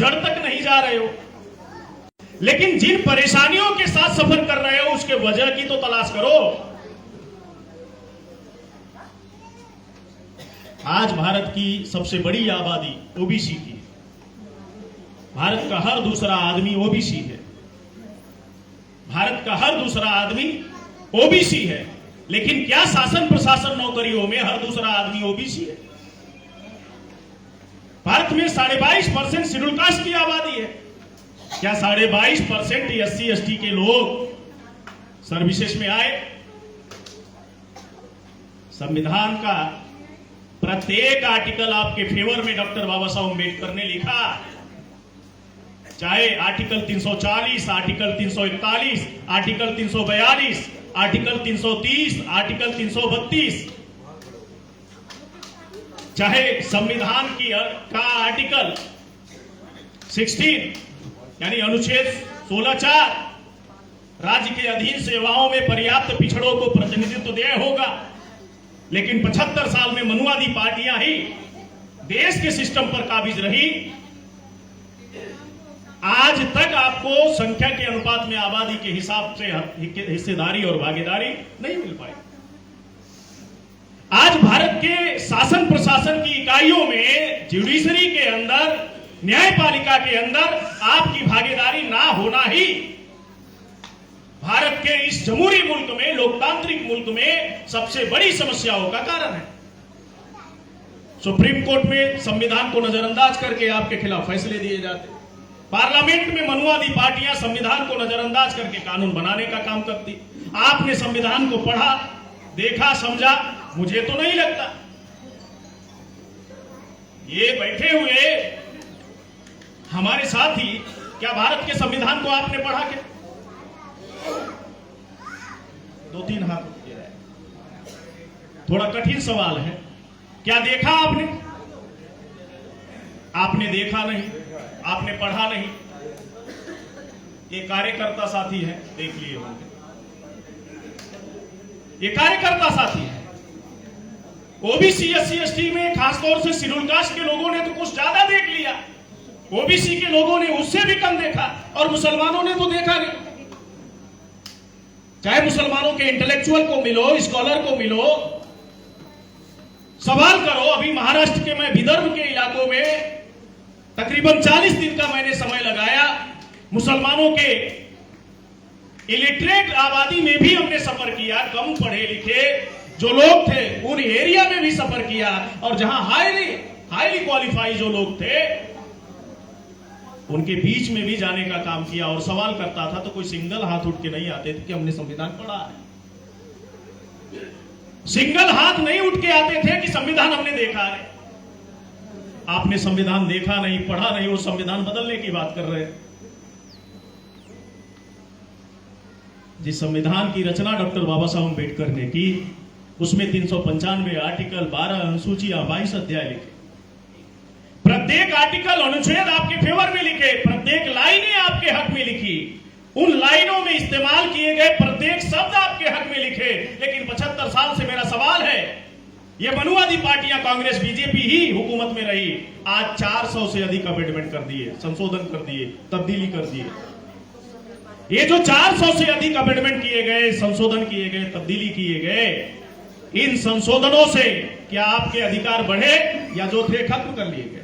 जड़ तक नहीं जा रहे हो, लेकिन जिन परेशानियों के साथ सफर कर रहे हो उसके वजह की तो तलाश करो। आज भारत की सबसे बड़ी आबादी ओबीसी की है। भारत का हर दूसरा आदमी ओबीसी है। भारत का हर दूसरा आदमी ओबीसी है, लेकिन क्या शासन प्रशासन नौकरियों में हर दूसरा आदमी ओबीसी है? भारत में 22.5% शेड्यूल कास्ट की आबादी है। क्या 22.5% SC ST के लोग सर्विसेज में आए? संविधान का प्रत्येक आर्टिकल आपके फेवर में डॉक्टर बाबा साहब अम्बेडकर ने लिखा, चाहे article 340, article 341, article 342, article 330, article 332, चाहे संविधान का आर्टिकल 16 यानी अनुच्छेद 16(4) राज्य के अधीन सेवाओं में पर्याप्त पिछड़ों को प्रतिनिधित्व देय होगा। लेकिन 75 साल में मनुवादी पार्टियां ही देश के सिस्टम पर काबिज रही। आज तक आपको संख्या के अनुपात में आबादी के हिसाब से हिस्सेदारी और भागीदारी नहीं मिल पाई। आज भारत के शासन प्रशासन की इकाइयों में, जुडिशरी के अंदर, न्यायपालिका के अंदर आपकी भागीदारी ना होना ही भारत के इस जमहूरी मुल्क में, लोकतांत्रिक मुल्क में सबसे बड़ी समस्याओं का कारण है। सुप्रीम कोर्ट में संविधान को नजरअंदाज करके आपके खिलाफ फैसले दिए जाते। पार्लियामेंट में मनुवादी पार्टियां संविधान को नजरअंदाज करके कानून बनाने का काम करती। आपने संविधान को पढ़ा, देखा, समझा? मुझे तो नहीं लगता। ये बैठे हुए हमारे साथी, क्या भारत के संविधान को आपने पढ़ा क्या? 2-3 हाथ उठे रहे। थोड़ा कठिन सवाल है। क्या देखा आपने? आपने देखा नहीं, आपने पढ़ा नहीं। ये कार्यकर्ता साथी है, देख लिए होंगे। ये कार्यकर्ता साथी है। ओबीसी SC ST में खासतौर से शेड्यूल कास्ट के लोगों ने तो कुछ ज्यादा देख लिया, ओबीसी के लोगों ने उससे भी कम देखा, और मुसलमानों ने तो देखा नहीं। चाहे मुसलमानों के इंटेलेक्चुअल को मिलो, स्कॉलर को मिलो, सवाल करो। अभी महाराष्ट्र के, मैं विदर्भ के इलाकों में तकरीबन 40 दिन का मैंने समय लगाया। मुसलमानों के इलिटरेट आबादी में भी हमने सफर किया, कम पढ़े लिखे जो लोग थे उन एरिया में भी सफर किया, और जहां हाईली क्वालिफाइड जो लोग थे उनके बीच में भी जाने का काम किया और सवाल करता था। तो कोई सिंगल हाथ उठ के नहीं आते थे कि हमने संविधान पढ़ा है। सिंगल हाथ नहीं उठ के आते थे कि संविधान हमने देखा है। आपने संविधान देखा नहीं, पढ़ा नहीं, वो संविधान बदलने की बात कर रहे हैं। जिस संविधान की रचना डॉक्टर बाबा साहब अम्बेडकर ने की, उसमें 395 आर्टिकल, 12 अनुसूचियां, 22 अध्याय लिखे। प्रत्येक आर्टिकल, अनुच्छेद आपके फेवर में लिखे, प्रत्येक लाइनें आपके हक में लिखी, उन लाइनों में इस्तेमाल किए गए प्रत्येक शब्द आपके हक में लिखे। लेकिन 75 साल से मेरा सवाल है, ये मनुवादी पार्टियां, कांग्रेस, बीजेपी ही हुकूमत में रही, आज 400 से अधिक अमेंडमेंट कर दिए, संशोधन कर दिए, तब्दीली कर दिए। ये जो 400 से अधिक अमेंडमेंट किए गए, संशोधन किए गए, तब्दीली किए गए, इन संशोधनों से क्या आपके अधिकार बढ़े या जो थे खत्म कर लिए गए?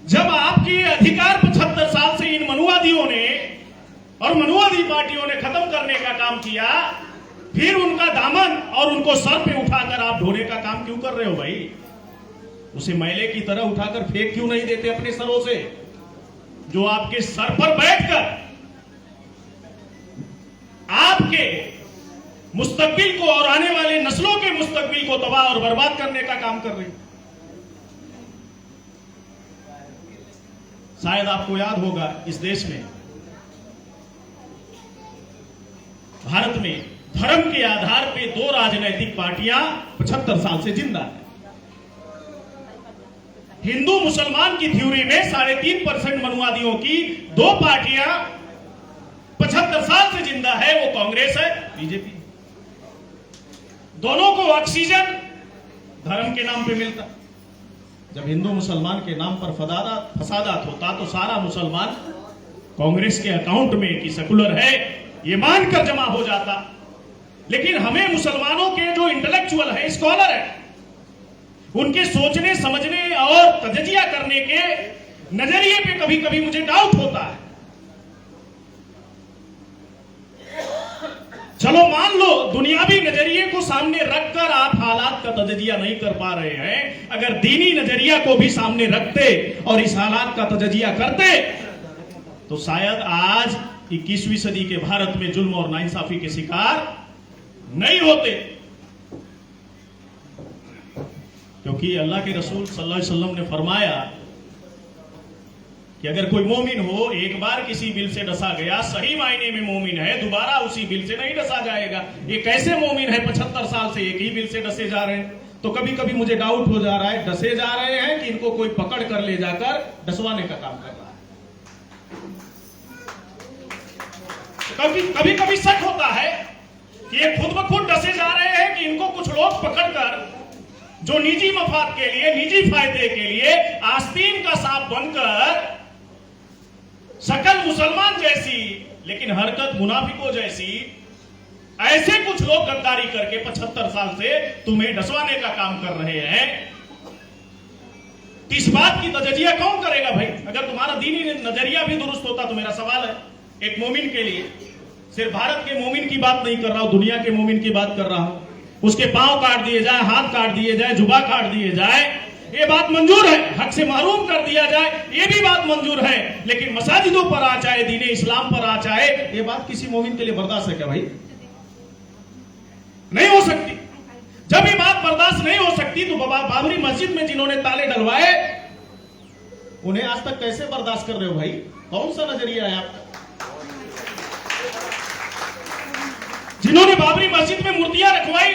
जब आपके अधिकार 75 साल से इन मनुवादियों ने और मनुवादी पार्टियों ने खत्म करने का काम किया, फिर उनका दामन और उनको सर पे उठाकर आप ढोने का काम क्यों कर रहे हो भाई? उसे मैले की तरह उठाकर फेंक क्यों नहीं देते अपने सरों से, जो आपके सर पर बैठकर आपके मुस्तकबिल को और आने वाले नस्लों के मुस्तकबिल को तबाह और बर्बाद करने का काम कर रही। शायद आपको याद होगा, इस देश में, भारत में धर्म के आधार पे 2 राजनीतिक पार्टियां 75 साल से जिंदा है। हिंदू मुसलमान की थ्योरी में 3.5% मनुवादियों की 2 पार्टियां 75 साल से जिंदा है, वो कांग्रेस है, बीजेपी। दोनों को ऑक्सीजन धर्म के नाम पे मिलता। जब हिंदू मुसलमान के नाम पर फसादात होता तो सारा मुसलमान कांग्रेस के अकाउंट में कि सेकुलर है ये मानकर जमा हो जाता। लेकिन हमें मुसलमानों के जो इंटेलेक्चुअल है, स्कॉलर है, उनके सोचने समझने और तजजिया करने के नजरिए पे कभी कभी मुझे डाउट होता है। चलो मान लो दुनियावी नजरिए को सामने रखकर आप हालात का तजजिया नहीं कर पा रहे हैं, अगर दीनी नजरिया को भी सामने रखते और इस हालात का तजजिया करते तो शायद आज 21वीं सदी के भारत में जुल्म और नाइंसाफी के शिकार नहीं होते। क्योंकि अल्लाह के रसूल सल्लल्लाहु अलैहि वसल्लम ने फरमाया कि अगर कोई मोमिन हो, एक बार किसी बिल से डसा गया, सही मायने में मोमिन है, दोबारा उसी बिल से नहीं डसा जाएगा। ये कैसे मोमिन है 75 साल से एक ही बिल से डसे जा रहे हैं? तो कभी कभी मुझे डाउट हो जा रहा है, डसे जा रहे हैं कि इनको कोई पकड़ कर ले जाकर डसवाने का काम कर रहा है। कभी कभी शक होता है कि ये खुद ब खुद डसे जा रहे हैं कि इनको कुछ लोग पकड़कर जो निजी मफाद के लिए, निजी फायदे के लिए आस्तीन का सांप बनकर शकल मुसलमान जैसी लेकिन हरकत मुनाफिकों जैसी, ऐसे कुछ लोग गद्दारी करके 75 साल से तुम्हें डसवाने का काम कर रहे हैं। इस बात की तजजिया कौन करेगा भाई? अगर तुम्हारा दीनी नजरिया भी दुरुस्त होता तो मेरा सवाल है एक मोमिन के लिए, सिर्फ भारत के मोमिन की बात नहीं कर रहा हूं, दुनिया के मोमिन की बात कर रहा हूं, उसके पांव काट दिए जाए, हाथ काट दिए जाए, जुबा काट दिए जाए, ये बात मंजूर है। हक से महरूम कर दिया जाए, ये भी बात मंजूर है। लेकिन मसाजिदों पर आ चाहे, दीने इस्लाम पर आ चाहे, ये बात किसी मोमिन के लिए बर्दाश्त है क्या भाई? नहीं हो सकती। जब ये बात बर्दाश्त नहीं हो सकती तो बाबरी मस्जिद में जिन्होंने ताले डलवाए उन्हें आज तक कैसे बर्दाश्त कर रहे हो भाई? कौन सा नजरिया है आपका? जिन्होंने बाबरी मस्जिद में मूर्तियां रखवाई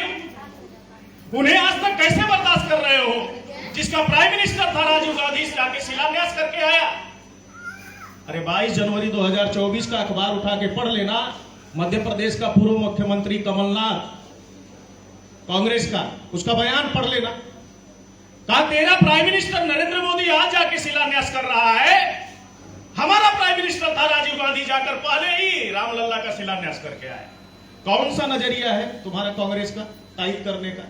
उन्हें आज तक कैसे बर्दाश्त कर रहे हो? जिसका प्राइम मिनिस्टर था राजीव गांधी, जाके शिलान्यास करके आया। अरे 22 जनवरी 2024 का अखबार उठा के पढ़ लेना। मध्य प्रदेश का पूर्व मुख्यमंत्री कमलनाथ, कांग्रेस का, उसका बयान पढ़ लेना। कहा तेरा प्राइम मिनिस्टर नरेंद्र मोदी आज जाके शिलान्यास कर रहा है, हमारा प्राइम मिनिस्टर था राजीव गांधी जाकर पहले ही रामलला का शिलान्यास करके आया। कौन सा नजरिया है तुम्हारा कांग्रेस का तायद करने का,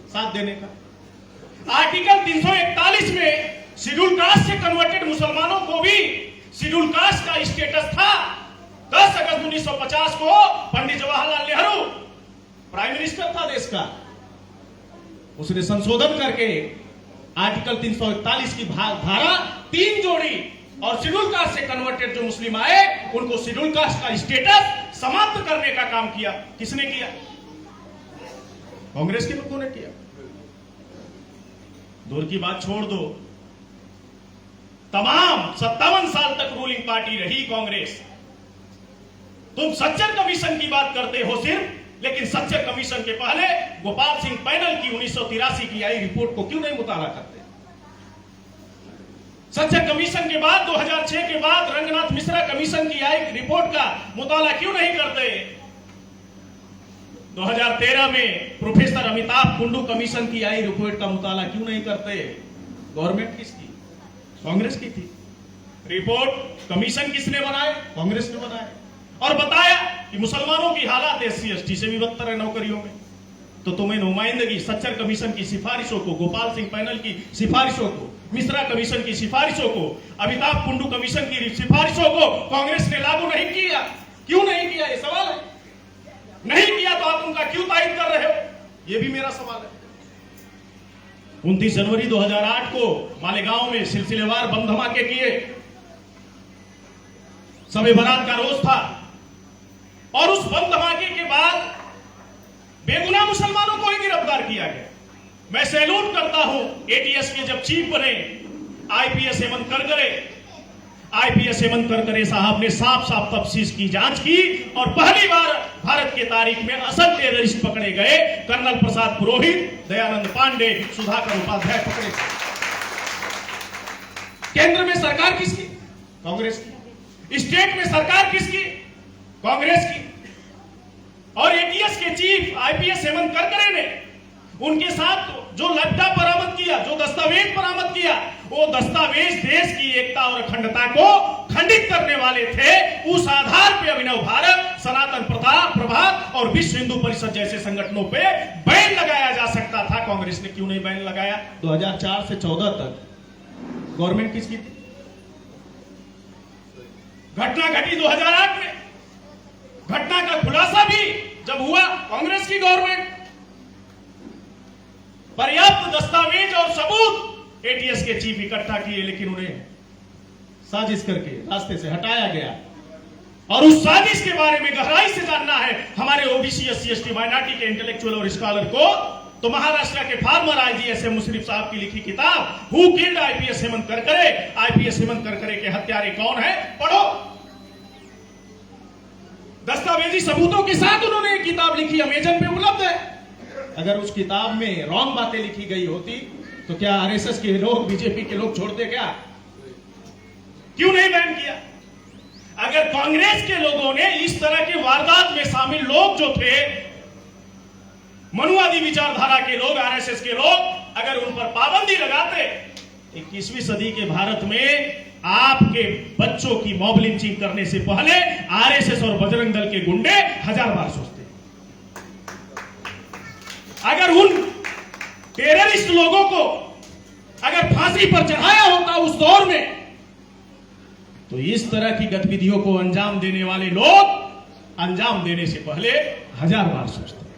साथ देने का? आर्टिकल 341 में शेड्यूल कास्ट से कन्वर्टेड मुसलमानों को भी शेड्यूल कास्ट का स्टेटस था। 10 अगस्त 1950 को पंडित जवाहरलाल नेहरू प्राइम मिनिस्टर था देश का, उसने संशोधन करके आर्टिकल 341 की धारा 3 जोड़ी और शेड्यूल कास्ट से कन्वर्टेड जो मुस्लिम आए उनको शेड्यूल कास्ट का स्टेटस समाप्त करने का काम किया। किसने किया? कांग्रेस के लोगों ने किया। दूर की बात छोड़ दो, तमाम 57 साल तक रूलिंग पार्टी रही कांग्रेस। तुम सच्चर कमीशन की बात करते हो सिर्फ, लेकिन सच्चर कमीशन के पहले गोपाल सिंह पैनल की 1983 की आई रिपोर्ट को क्यों नहीं मुताला करते? सच्चर कमीशन के बाद 2006 के बाद रंगनाथ मिश्रा कमीशन की आई रिपोर्ट का मुताला क्यों नहीं करते? 2013 में प्रोफेसर अमिताभ कुंडू कमीशन की आई रिपोर्ट का मुताला क्यों नहीं करते? गवर्नमेंट किसकी? कांग्रेस की थी। रिपोर्ट कमीशन किसने बनाए? कांग्रेस ने बनाए और बताया कि मुसलमानों की हालात SC/ST से भी बदतर है नौकरियों में। तो तुम्हें नुमाइंदगी सच्चर कमीशन की सिफारिशों को, गोपाल सिंह पैनल की सिफारिशों को, मिश्रा कमीशन की सिफारिशों को, अमिताभ कुंडू कमीशन की सिफारिशों को कांग्रेस ने लागू नहीं किया। क्यों नहीं किया? ये सवाल है। नहीं किया तो आप उनका क्यों तायद कर रहे हो? ये भी मेरा सवाल है। 29 जनवरी 2008 को मालेगांव में सिलसिलेवार बम धमाके किए, शब-ए बारात का रोज था और उस बम धमाके के बाद बेगुनाह मुसलमानों को ही गिरफ्तार किया गया। मैं सैल्यूट करता हूं ATS के जब चीफ बने IPS हेमंत करकरे, IPS हेमंत करकरे साहब ने साफ साफ तफ्तीश की, जांच की और पहली बार भारत के तारीख में असल टेररिस्ट पकड़े गए। कर्नल प्रसाद पुरोहित, दयानंद पांडे, सुधाकर उपाध्याय पकड़े। केंद्र में सरकार किसकी? कांग्रेस की। स्टेट में सरकार किसकी? कांग्रेस की। और ATS के चीफ IPS हेमंत करकरे ने उनके साथ जो लैपटॉप बरामद किया, जो दस्तावेज बरामद किया, वो दस्तावेज देश की एकता और अखंडता को खंडित करने वाले थे। उस आधार पे अभिनव भारत, सनातन प्रभात और विश्व हिंदू परिषद जैसे संगठनों पे बैन लगाया जा सकता था। कांग्रेस ने क्यों नहीं बैन लगाया? 2004 से 14 तक गवर्नमेंट किसकी थी? घटना घटी 2008 में। घटना का खुलासा भी जब हुआ, कांग्रेस की गवर्नमेंट। पर्याप्त दस्तावेज और सबूत एटीएस के चीफ इकट्ठा किए, लेकिन उन्हें साजिश करके रास्ते से हटाया गया। और उस साजिश के बारे में गहराई से जानना है हमारे ओबीसी, एससी, एसटी, माइनॉरिटी के इंटेलेक्चुअल और स्कॉलर को, तो महाराष्ट्र के फार्मर आईजी एस.एम. मुशर्रफ साहब की लिखी किताब who killed IPS Hemant Karkare, IPS Hemant Karkare के हत्यारे कौन है, पढ़ो। दस्तावेजी सबूतों के साथ उन्होंने एक किताब लिखी, अमेजन पे उपलब्ध है। अगर उस किताब में रॉन्ग बातें लिखी गई होती तो क्या आरएसएस के लोग, बीजेपी के लोग छोड़ते क्या? क्यों नहीं बैन किया? अगर कांग्रेस के लोगों ने इस तरह के वारदात में शामिल लोग जो थे, मनुवादी विचारधारा के लोग, आरएसएस के लोग, अगर उन पर पाबंदी लगाते, 21वीं सदी के भारत में आपके बच्चों की मॉब लिंचिंग करने से पहले आरएसएस और बजरंग दल के गुंडे 1000 बार सोचते। अगर उन टेररिस्ट लोगों को अगर फांसी पर चढ़ाया होता उस दौर में, तो इस तरह की गतिविधियों को अंजाम देने वाले लोग अंजाम देने से पहले 1000 बार सोचते।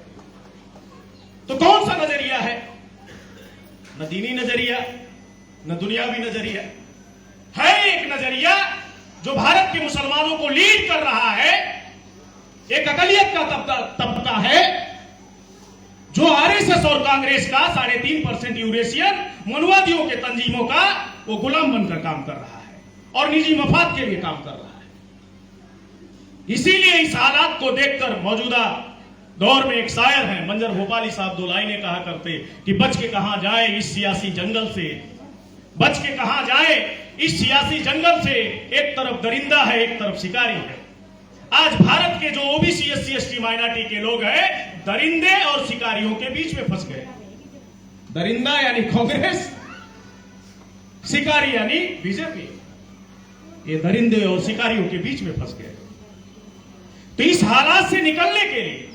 तो कौन सा नजरिया है? न दीनी नजरिया, न दुनियावी नजरिया है। एक नजरिया जो भारत के मुसलमानों को लीड कर रहा है, एक अकलियत का तबका है जो आरएसएस और कांग्रेस का 3.5% यूरेशियन मनुवादियों के तंजीमों का वो गुलाम बनकर काम कर रहा है और निजी मफाद के लिए काम कर रहा है। इसीलिए इस हालात को देखकर मौजूदा दौर में एक शायर है, मंजर भोपाली साहब, 2 लाइनें कहा करते कि बच के कहां जाए इस सियासी जंगल से, बच के कहां जाए इस सियासी जंगल से, एक तरफ दरिंदा है, एक तरफ शिकारी है। आज भारत के जो ओबीसी, एससी, एसटी, माइनॉरिटी के लोग हैं, दरिंदे और शिकारियों के बीच में फंस गए। दरिंदा यानी कांग्रेस, शिकारी यानी बीजेपी। ये दरिंदे और शिकारियों के बीच में फंस गए। तो इस हालात से निकलने के लिए,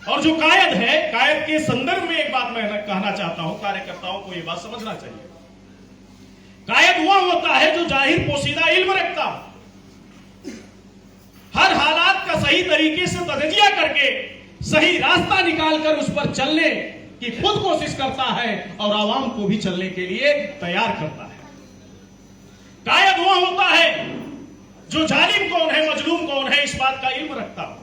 और जो कायद है, कायद के संदर्भ में एक बात मैं कहना चाहता हूं, कार्यकर्ताओं को यह बात समझना चाहिए। कायद हुआ होता है जो जाहिर पोशीदा इल्म रखता हो, हर हालात का सही तरीके से तजजिया करके सही रास्ता निकालकर उस पर चलने की खुद कोशिश करता है और आवाम को भी चलने के लिए तैयार करता है। कायद हुआ होता है जो जालिम कौन है, मजलूम कौन है, इस बात का इल्म रखता हो।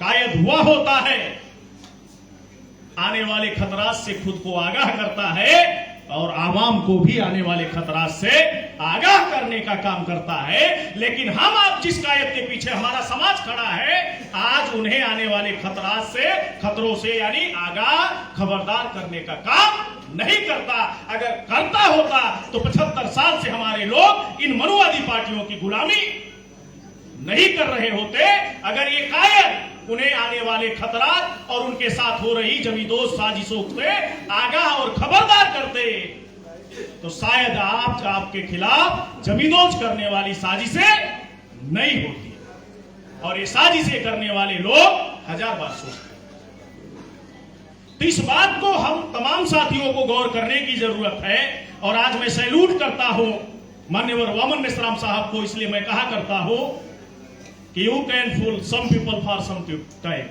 कायद हुआ होता है आने वाले खतरात से खुद को आगाह करता है और आवाम को भी आने वाले खतरात से आगाह करने का काम करता है। लेकिन हम आप जिस कायद के पीछे हमारा समाज खड़ा है, आज उन्हें आने वाले खतरात से, खतरों से यानी आगाह, खबरदार करने का काम नहीं करता। अगर करता होता तो 75 साल से हमारे लोग इन मनुवादी पार्टियों की गुलामी नहीं कर रहे होते। अगर ये कायद उन्हें आने वाले खतरात और उनके साथ हो रही जमींदोज साजिशों से आगाह और खबरदार करते, तो शायद आपके खिलाफ जमींदोज करने वाली साजिशें नहीं होती। और ये साजिशें करने वाले लोग 1000 बार सोचते। तो इस बात को हम तमाम साथियों को गौर करने की जरूरत है। और आज मैं सैल्यूट करता हूं मान्यवर वामन मिश्राम साहब को, इसलिए मैं कहा करता हूं कि you can fool some people for some time,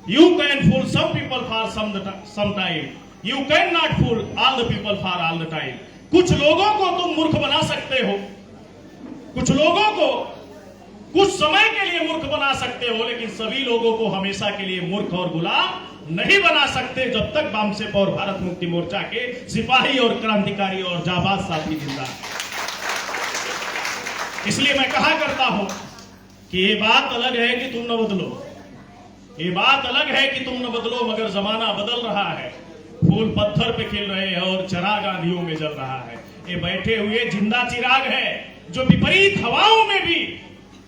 you can fool some people for some time, you cannot fool all the people for all the time। कुछ लोगों को तुम मूर्ख बना सकते हो, कुछ लोगों को कुछ समय के लिए मूर्ख बना सकते हो, लेकिन सभी लोगों को हमेशा के लिए मूर्ख और गुलाम नहीं बना सकते, जब तक बामसेप और भारत मुक्ति मोर्चा के सिपाही और क्रांतिकारी और जाबाज साथी जिंदा है। इसलिए मैं कहा करता हूं कि ये बात अलग है कि तुम न बदलो, ये बात अलग है कि तुम न बदलो, मगर जमाना बदल रहा है। फूल पत्थर पे खिल रहे हैं और चिराग आंधियों में जल रहा है। ये बैठे हुए जिंदा चिराग है जो विपरीत हवाओं में भी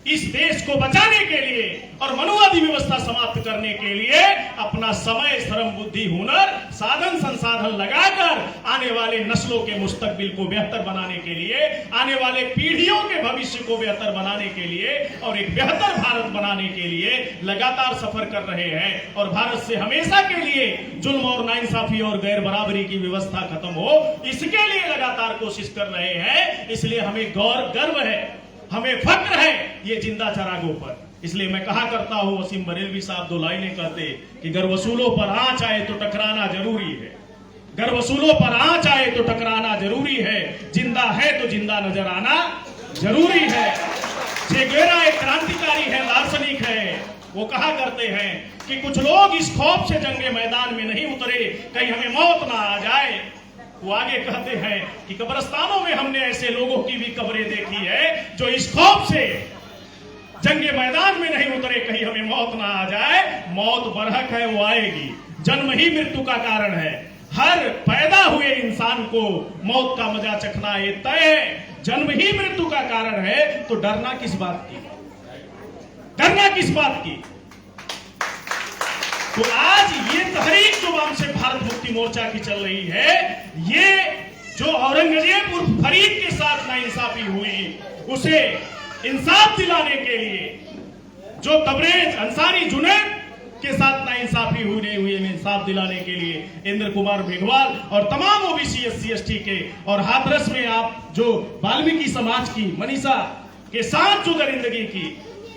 इस देश को बचाने के लिए और मनुवादी व्यवस्था समाप्त करने के लिए अपना समय, श्रम, बुद्धि, हुनर, साधन संसाधन लगाकर आने वाले नस्लों के मुस्तकबिल को बेहतर बनाने के लिए, आने वाले पीढ़ियों के भविष्य को बेहतर बनाने के लिए और एक बेहतर भारत बनाने के लिए लगातार सफर कर रहे हैं। और भारत से हमेशा के लिए जुल्म और नाइंसाफी और गैर बराबरी की व्यवस्था खत्म हो, इसके लिए लगातार कोशिश कर रहे हैं। इसलिए हमें गर्व है, हमें फक्र है ये जिंदा चरागों पर। इसलिए मैं कहा करता हूं, वसीम बरेलवी साहब दो लाइनें कहते कि गर वसूलों पर आंच आए तो टकराना जरूरी है, गर वसूलों पर आंच आए तो टकराना जरूरी है, जिंदा है तो जिंदा नजर आना जरूरी है। चे गेरा एक क्रांतिकारी है, दार्शनिक है। वो कहा करते हैं कि कुछ लोग इस खौफ से जंगे मैदान में नहीं उतरे कहीं हमें मौत ना आ जाए। वो आगे कहते हैं कि कब्रिस्तानों में हमने ऐसे लोगों की भी कब्रें देखी है जो इस खौफ से जंगे मैदान में नहीं उतरे कहीं हमें मौत ना आ जाए। मौत बरहक है, वो आएगी। जन्म ही मृत्यु का कारण है। हर पैदा हुए इंसान को मौत का मजा चखना ये तय है। जन्म ही मृत्यु का कारण है, तो डरना किस बात की, डरना किस बात की। तो आज ये तहरीक जो वामसे भारत मुक्ति मोर्चा की चल रही है, ये जो औरंगजेब उर्फ फरीद के साथ नाइंसाफी हुई, उसे इंसाफ दिलाने के लिए, जो तबरेज अंसारी जुनैद के साथ नाइंसाफी हुई इंसाफ दिलाने के लिए इंद्र कुमार मेघवाल और तमाम ओबीसी एससी एसटी के और हाथरस में आप जो वाल्मीकि समाज की मनीषा के साथ जो दरिंदगी की,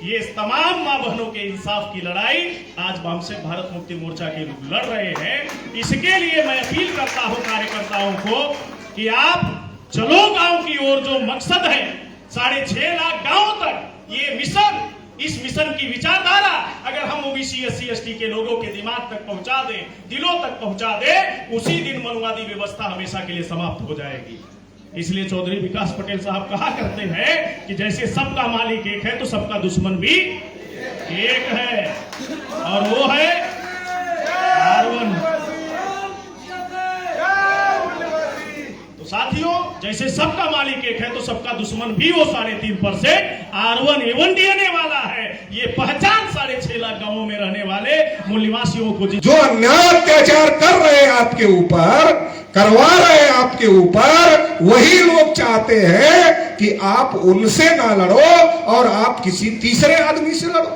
ये तमाम मां बहनों के इंसाफ की लड़ाई आज वामसे भारत मुक्ति मोर्चा के लोग लड़ रहे हैं। इसके लिए मैं अपील करता हूं कार्यकर्ताओं को कि आप चलो गांव की ओर। जो मकसद है 6.5 लाख गांव तक ये मिशन, इस मिशन की विचारधारा अगर हम ओबीसी एससी एसटी के लोगों के दिमाग तक पहुंचा दें, दिलों तक पहुंचा दें, उसी दिन मनुवादी व्यवस्था हमेशा के लिए समाप्त हो जाएगी। इसलिए चौधरी विकास पटेल साहब कहा करते हैं कि जैसे सबका मालिक एक है तो सबका दुश्मन भी एक है, और वो है R1। तो साथियों, जैसे सबका मालिक एक है तो सबका दुश्मन भी वो 3.5% R1 A1 डीएनए वाला है। ये पहचान 6.5 लाख गांवों में रहने वाले मूल निवासियों को, जो अन्याय अत्याचार कर रहे हैं आपके ऊपर, करवा रहे हैं आपके ऊपर, वही लोग चाहते हैं कि आप उनसे ना लड़ो और आप किसी तीसरे आदमी से लड़ो।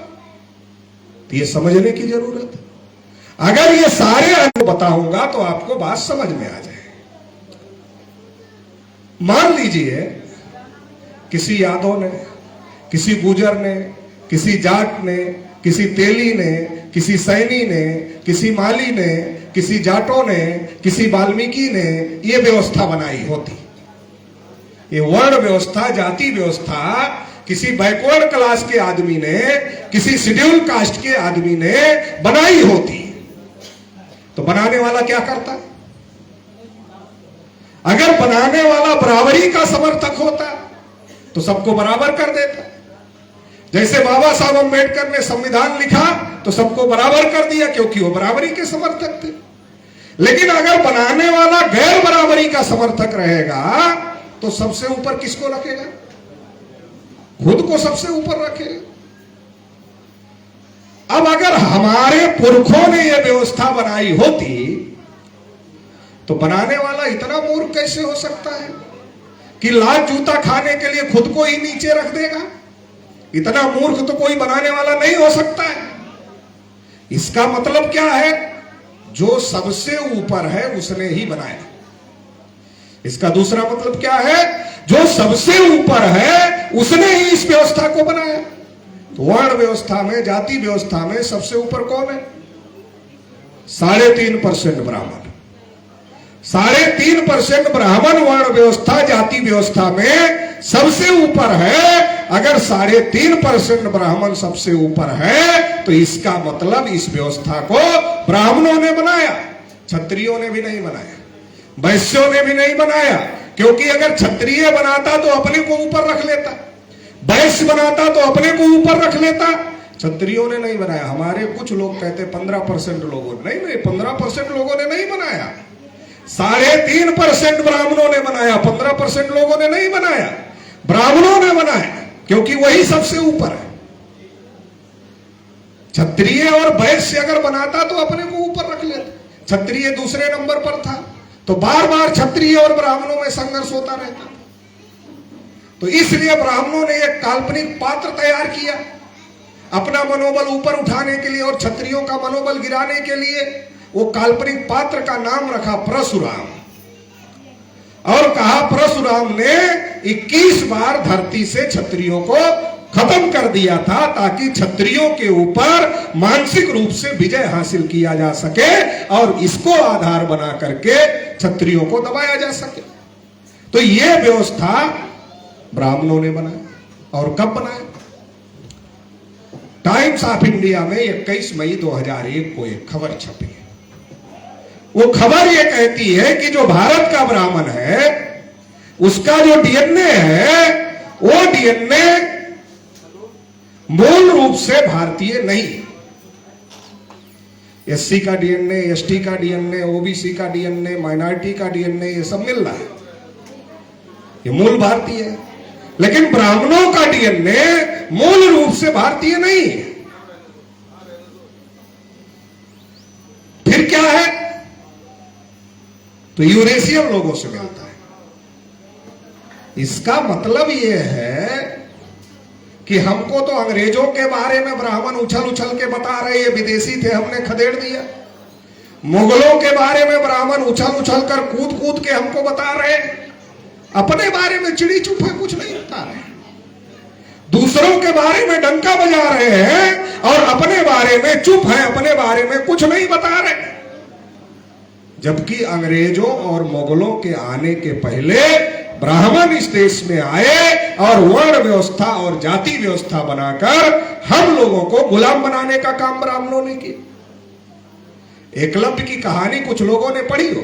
तो ये समझने की जरूरत है। अगर ये सारे आपको बताऊंगा तो आपको बात समझ में आ जाए। मान लीजिए किसी यादव ने, किसी गुजर ने, किसी जाट ने, किसी तेली ने, किसी सैनी ने, किसी माली ने, किसी जाटों ने, किसी वाल्मीकि ने ये व्यवस्था बनाई होती। ये वर्ण व्यवस्था, जाति व्यवस्था किसी बैकवर्ड क्लास के आदमी ने, किसी शेड्यूल कास्ट के आदमी ने बनाई होती, तो बनाने वाला क्या करता है? अगर बनाने वाला बराबरी का समर्थक होता तो सबको बराबर कर देता। जैसे बाबा साहब अम्बेडकर ने संविधान लिखा तो सबको बराबर कर दिया, क्योंकि वो बराबरी के समर्थक थे। लेकिन अगर बनाने वाला गैर बराबरी का समर्थक रहेगा तो सबसे ऊपर किसको रखेगा? खुद को सबसे ऊपर रखेगा। अब अगर हमारे पुरखों ने यह व्यवस्था बनाई होती तो बनाने वाला इतना मूर्ख कैसे हो सकता है कि लात जूता खाने के लिए खुद को ही नीचे रख देगा? इतना मूर्ख तो कोई बनाने वाला नहीं हो सकता है। इसका मतलब क्या है? जो सबसे ऊपर है उसने ही बनाया। इसका दूसरा मतलब क्या है? जो सबसे ऊपर है उसने ही इस व्यवस्था को बनाया। तो वर्ण व्यवस्था में, जाति व्यवस्था में सबसे ऊपर कौन है? 3.5% ब्राह्मण। 3.5% ब्राह्मण वर्ण व्यवस्था, जाति व्यवस्था में सबसे ऊपर है। अगर 3.5% ब्राह्मण सबसे ऊपर है तो इसका मतलब इस व्यवस्था को ब्राह्मणों ने बनाया, क्षत्रियों ने भी नहीं बनाया, वैश्यों ने भी नहीं बनाया। क्योंकि अगर क्षत्रिय बनाता तो अपने को ऊपर रख लेता, वैश्य बनाता तो अपने को ऊपर रख लेता। क्षत्रियों ने नहीं बनाया। हमारे कुछ लोग कहते 15% लोगों ने, नहीं 15% लोगों ने नहीं बनाया। 3.5% ब्राह्मणों ने बनाया, 15% लोगों ने नहीं बनाया। ब्राह्मणों ने बनाया क्योंकि वही सबसे ऊपर है। क्षत्रिय और वैश्य अगर बनाता तो अपने को ऊपर रख लेता, क्षत्रिय दूसरे नंबर पर था, तो बार बार क्षत्रिय और ब्राह्मणों में संघर्ष होता रहता था। तो इसलिए ब्राह्मणों ने एक काल्पनिक पात्र तैयार किया अपना मनोबल ऊपर उठाने के लिए और क्षत्रियों का मनोबल गिराने के लिए। वो काल्पनिक पात्र का नाम रखा परशुराम, और कहा परशुराम ने 21 बार धरती से क्षत्रियों को खत्म कर दिया था ताकि क्षत्रियों के ऊपर मानसिक रूप से विजय हासिल किया जा सके और इसको आधार बना करके क्षत्रियों को दबाया जा सके। तो यह व्यवस्था ब्राह्मणों ने बनाया। और कब बनाया? टाइम्स ऑफ इंडिया में 21 मई 2001 को एक खबर छपी। वो खबर ये कहती है कि जो भारत का ब्राह्मण है उसका जो डीएनए है वो डीएनए मूल रूप से भारतीय नहीं। एससी का डीएनए, एसटी का डीएनए, ओबीसी का डीएनए, माइनॉरिटी का डीएनए, ये सब मिल रहा है, ये मूल भारतीय है। लेकिन ब्राह्मणों का डीएनए मूल रूप से भारतीय नहीं है। फिर क्या है? तो यूरेशियन लोगों से मिलता है। इसका मतलब यह है कि हमको तो अंग्रेजों के बारे में ब्राह्मण उछल उछल के बता रहे ये विदेशी थे, हमने खदेड़ दिया। मुगलों के बारे में ब्राह्मण उछल उछल कर कूद कूद के हमको बता रहे, अपने बारे में चिड़ी चुप है, कुछ नहीं बता रहे। दूसरों के बारे में डंका बजा रहे हैं और अपने बारे में चुप है, अपने बारे में कुछ नहीं बता रहे। जबकि अंग्रेजों और मुगलों के आने के पहले ब्राह्मण इस देश में आए और वर्ण व्यवस्था और जाति व्यवस्था बनाकर हम लोगों को गुलाम बनाने का काम ब्राह्मणों ने किया। एकलव्य की कहानी कुछ लोगों ने पढ़ी हो।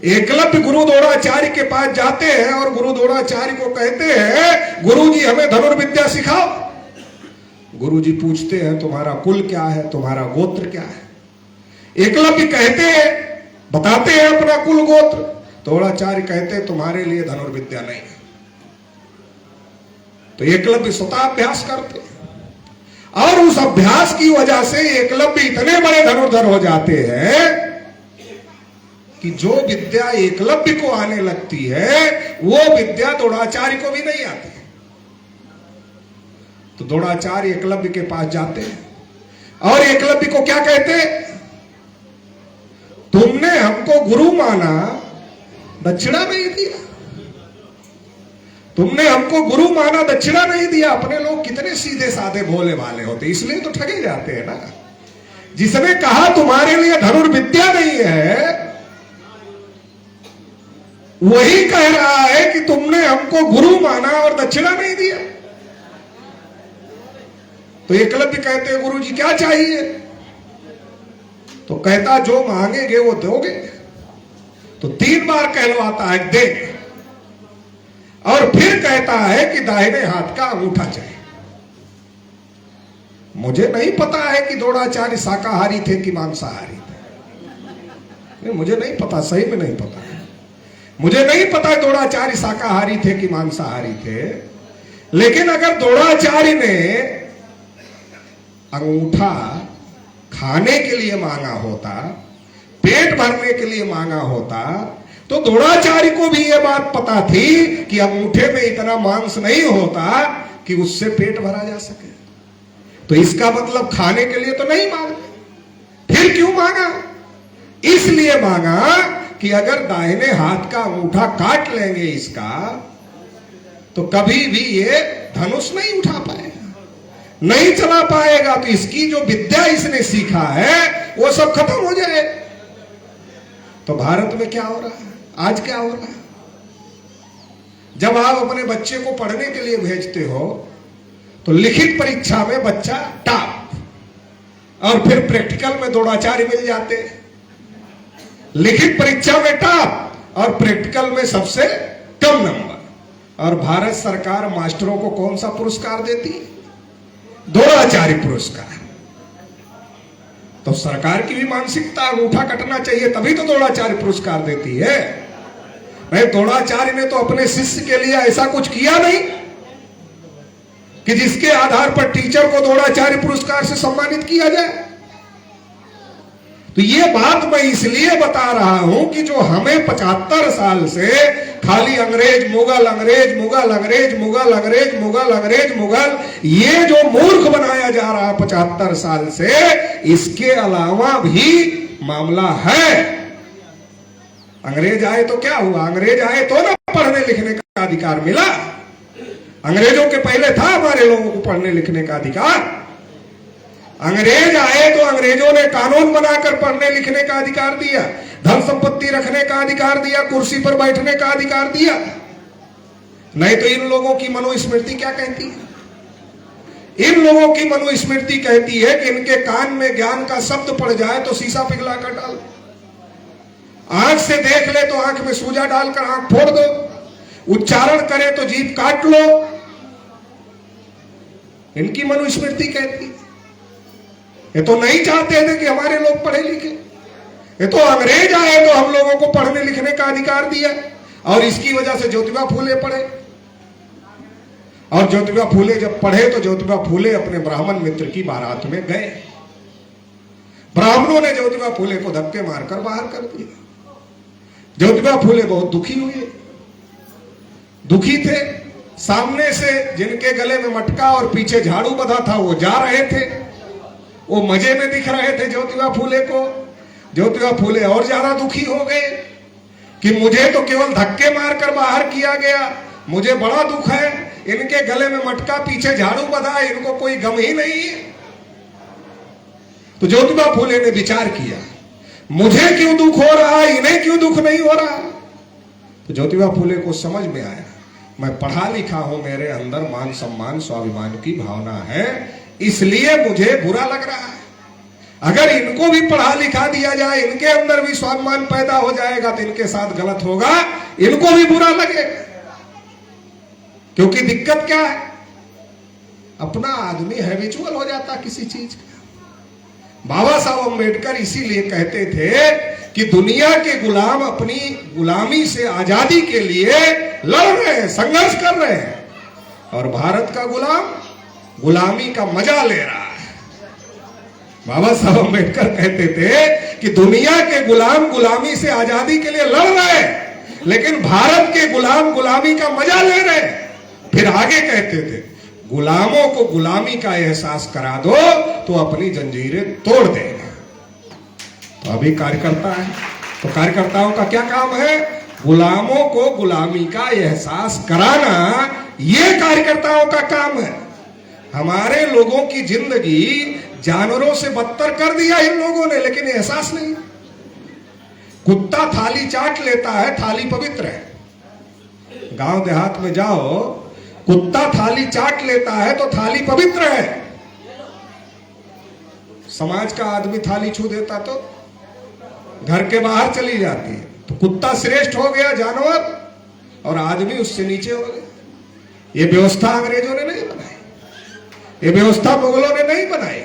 एकलव्य गुरु द्रोणाचार्य के पास जाते हैं और गुरु द्रोणाचार्य को कहते हैं गुरुजी हमें धनुर्विद्या सिखाओ। गुरुजी पूछते हैं तुम्हारा कुल क्या है, तुम्हारा गोत्र क्या है? एकलव्य कहते हैं, बताते हैं अपना कुल गोत्र। द्रोणाचार्य कहते हैं तुम्हारे लिए धनुर्विद्या नहीं है। तो एकलव्य स्वतः अभ्यास करते और उस अभ्यास की वजह से एकलव्य इतने बड़े धनुर्धर हो जाते हैं कि जो विद्या एकलव्य को आने लगती है वो विद्या द्रोणाचार्य को भी नहीं आती। तो द्रोणाचार्य एकलव्य के पास जाते हैं और एकलव्य को क्या कहते हैं? तुमने हमको गुरु माना, दक्षिणा नहीं दिया। तुमने हमको गुरु माना, दक्षिणा नहीं दिया। अपने लोग कितने सीधे साधे भोले भाले होते, इसलिए तो ठगे जाते हैं ना। जिसने कहा तुम्हारे लिए धनुर्विद्या नहीं है वही कह रहा है कि तुमने हमको गुरु माना और दक्षिणा नहीं दिया। तो एकलव्य कहते हैं गुरु जी क्या चाहिए? तो कहता जो मांगेगे वो दोगे। तो 3 बार कहलवाता है दे, और फिर कहता है कि दाहिने हाथ का अंगूठा चाहिए। मुझे नहीं पता है कि द्रोणाचार्य शाकाहारी थे कि मांसाहारी थे, मुझे नहीं पता, सही में नहीं पता है। मुझे नहीं पता द्रोणाचार्य शाकाहारी थे कि मांसाहारी थे। लेकिन अगर द्रोणाचार्य ने अंगूठा खाने के लिए मांगा होता, पेट भरने के लिए मांगा होता, तो द्रोणाचार्य को भी यह बात पता थी कि अंगूठे में इतना मांस नहीं होता कि उससे पेट भरा जा सके। तो इसका मतलब खाने के लिए तो नहीं मांगा। फिर क्यों मांगा? इसलिए मांगा कि अगर दाहिने हाथ का अंगूठा काट लेंगे इसका तो कभी भी ये धनुष नहीं उठा पाएगा, नहीं चला पाएगा। तो इसकी जो विद्या इसने सीखा है वो सब खत्म हो जाए। तो भारत में क्या हो रहा है आज? क्या हो रहा है? जब आप अपने बच्चे को पढ़ने के लिए भेजते हो तो लिखित परीक्षा में बच्चा टॉप, और फिर प्रैक्टिकल में द्रोणाचार्य मिल जाते हैं। लिखित परीक्षा में टॉप और प्रैक्टिकल में सबसे कम नंबर। और भारत सरकार मास्टरों को कौन सा पुरस्कार देती है? द्रोणाचार्य पुरस्कार। तो सरकार की भी मानसिकता अंगूठा कटना चाहिए तभी तो द्रोणाचार्य पुरस्कार देती है। नहीं, द्रोणाचार्य ने तो अपने शिष्य के लिए ऐसा कुछ किया नहीं। कि जिसके आधार पर टीचर को द्रोणाचार्य पुरस्कार से सम्मानित किया जाए। तो ये बात मैं इसलिए बता रहा हूं कि जो हमें 75 साल से खाली अंग्रेज मुगल अंग्रेज मुगल अंग्रेज मुगल अंग्रेज मुगल अंग्रेज मुगल ये जो मूर्ख बनाया जा रहा है 75 साल से, इसके अलावा भी मामला है। अंग्रेज आए तो क्या हुआ? अंग्रेज आए तो ना पढ़ने लिखने का अधिकार मिला। अंग्रेजों के पहले था हमारे लोगों को पढ़ने लिखने का अधिकार। अंग्रेज आए तो अंग्रेजों ने कानून बनाकर पढ़ने लिखने का अधिकार दिया, धन संपत्ति रखने का अधिकार दिया, कुर्सी पर बैठने का अधिकार दिया। नहीं तो इन लोगों की मनुस्मृति क्या कहती है? इन लोगों की मनुस्मृति कहती है कि इनके कान में ज्ञान का शब्द पड़ जाए तो शीशा पिघला कर डाल, आंख से देख ले तो आंख में सूजा डालकर आंख फोड़ दो, उच्चारण करे तो जीभ काट लो। इनकी मनुस्मृति कहती है। ये तो नहीं चाहते थे कि हमारे लोग पढ़े लिखे। ये तो अंग्रेज आए तो हम लोगों को पढ़ने लिखने का अधिकार दिया, और इसकी वजह से ज्योतिबा फूले पढ़े। और ज्योतिबा फूले जब पढ़े तो ज्योतिबा फूले अपने ब्राह्मण मित्र की बारात में गए। ब्राह्मणों ने ज्योतिबा फूले को धक्के मारकर बाहर कर दिया। ज्योतिबा फूले बहुत दुखी हुए, दुखी थे। सामने से जिनके गले में मटका और पीछे झाड़ू बंधा था वो जा रहे थे, वो मजे में दिख रहे थे ज्योतिबा फूले को। ज्योतिबा फूले और ज्यादा दुखी हो गए कि मुझे तो केवल धक्के मारकर बाहर किया गया, मुझे बड़ा दुख है। इनके गले में मटका, पीछे झाड़ू बंधा, इनको कोई गम ही नहीं है। तो ज्योतिबा फूले ने विचार किया, मुझे क्यों दुख हो रहा है, इन्हें क्यों दुख नहीं हो रहा। तो ज्योतिबा फूले को समझ में आया, मैं पढ़ा लिखा हूं, मेरे अंदर मान सम्मान स्वाभिमान की भावना है, इसलिए मुझे बुरा लग रहा है। अगर इनको भी पढ़ा लिखा दिया जाए, इनके अंदर भी स्वाभिमान पैदा हो जाएगा तो इनके साथ गलत होगा, इनको भी बुरा लगेगा। क्योंकि दिक्कत क्या है, अपना आदमी हैबिचुअल हो जाता किसी चीज का। बाबा साहब अम्बेडकर इसीलिए कहते थे कि दुनिया के गुलाम अपनी गुलामी से आजादी के लिए लड़ रहे हैं, संघर्ष कर रहे हैं, और भारत का गुलाम गुलामी का मजा ले रहा है। बाबा साहब अम्बेडकर कहते थे कि दुनिया के गुलाम गुलामी से आजादी के लिए लड़ रहे हैं, लेकिन भारत के गुलाम गुलामी का मजा ले रहे हैं। फिर आगे कहते थे, गुलामों को गुलामी का एहसास करा दो तो अपनी जंजीरें तोड़ देंगे। तो अभी कार्यकर्ता है, तो कार्यकर्ताओं का क्या काम है? गुलामों को गुलामी का एहसास कराना, यह कार्यकर्ताओं का काम है। हमारे लोगों की जिंदगी जानवरों से बदतर कर दिया इन लोगों ने, लेकिन एहसास नहीं। कुत्ता थाली चाट लेता है, थाली पवित्र है। गांव देहात में जाओ, कुत्ता थाली चाट लेता है तो थाली पवित्र है। समाज का आदमी थाली छू देता तो घर के बाहर चली जाती है। तो कुत्ता श्रेष्ठ हो गया जानवर, और आदमी उससे नीचे हो गया। ये व्यवस्था अंग्रेजों ने नहीं बनाई, ये व्यवस्था मुगलों ने नहीं बनाई,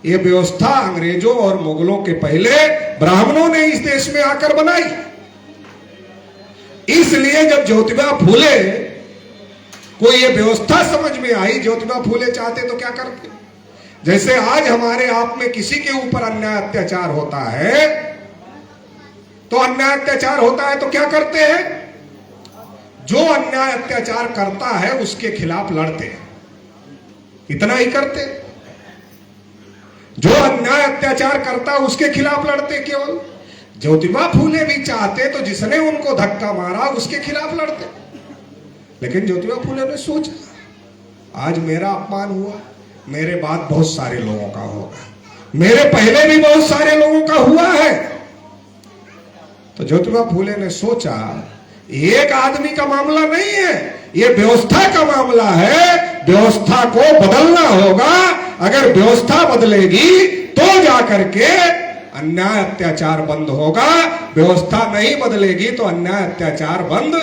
ये व्यवस्था अंग्रेजों और मुगलों के पहले ब्राह्मणों ने इस देश में आकर बनाई। इसलिए जब ज्योतिबा फूले को ये व्यवस्था समझ में आई, ज्योतिबा फूले चाहते तो क्या करते? जैसे आज हमारे आप में किसी के ऊपर अन्याय अत्याचार होता है, तो अन्याय अत्याचार होता है तो क्या करते हैं? जो अन्याय अत्याचार करता है उसके खिलाफ लड़ते हैं। इतना ही करते, जो अन्याय अत्याचार करता है उसके खिलाफ लड़ते केवल। ज्योतिबा फूले भी चाहते तो जिसने उनको धक्का मारा उसके खिलाफ लड़ते, लेकिन ज्योतिबा फूले ने सोचा, आज मेरा अपमान हुआ, मेरे बाद बहुत सारे लोगों का होगा, मेरे पहले भी बहुत सारे लोगों का हुआ है। तो ज्योतिबा फूले ने सोचा, एक आदमी का मामला नहीं है, ये व्यवस्था का मामला है, व्यवस्था को बदलना होगा। अगर व्यवस्था बदलेगी तो जाकर के अन्याय अत्याचार बंद होगा, व्यवस्था नहीं बदलेगी तो अन्याय अत्याचार बंद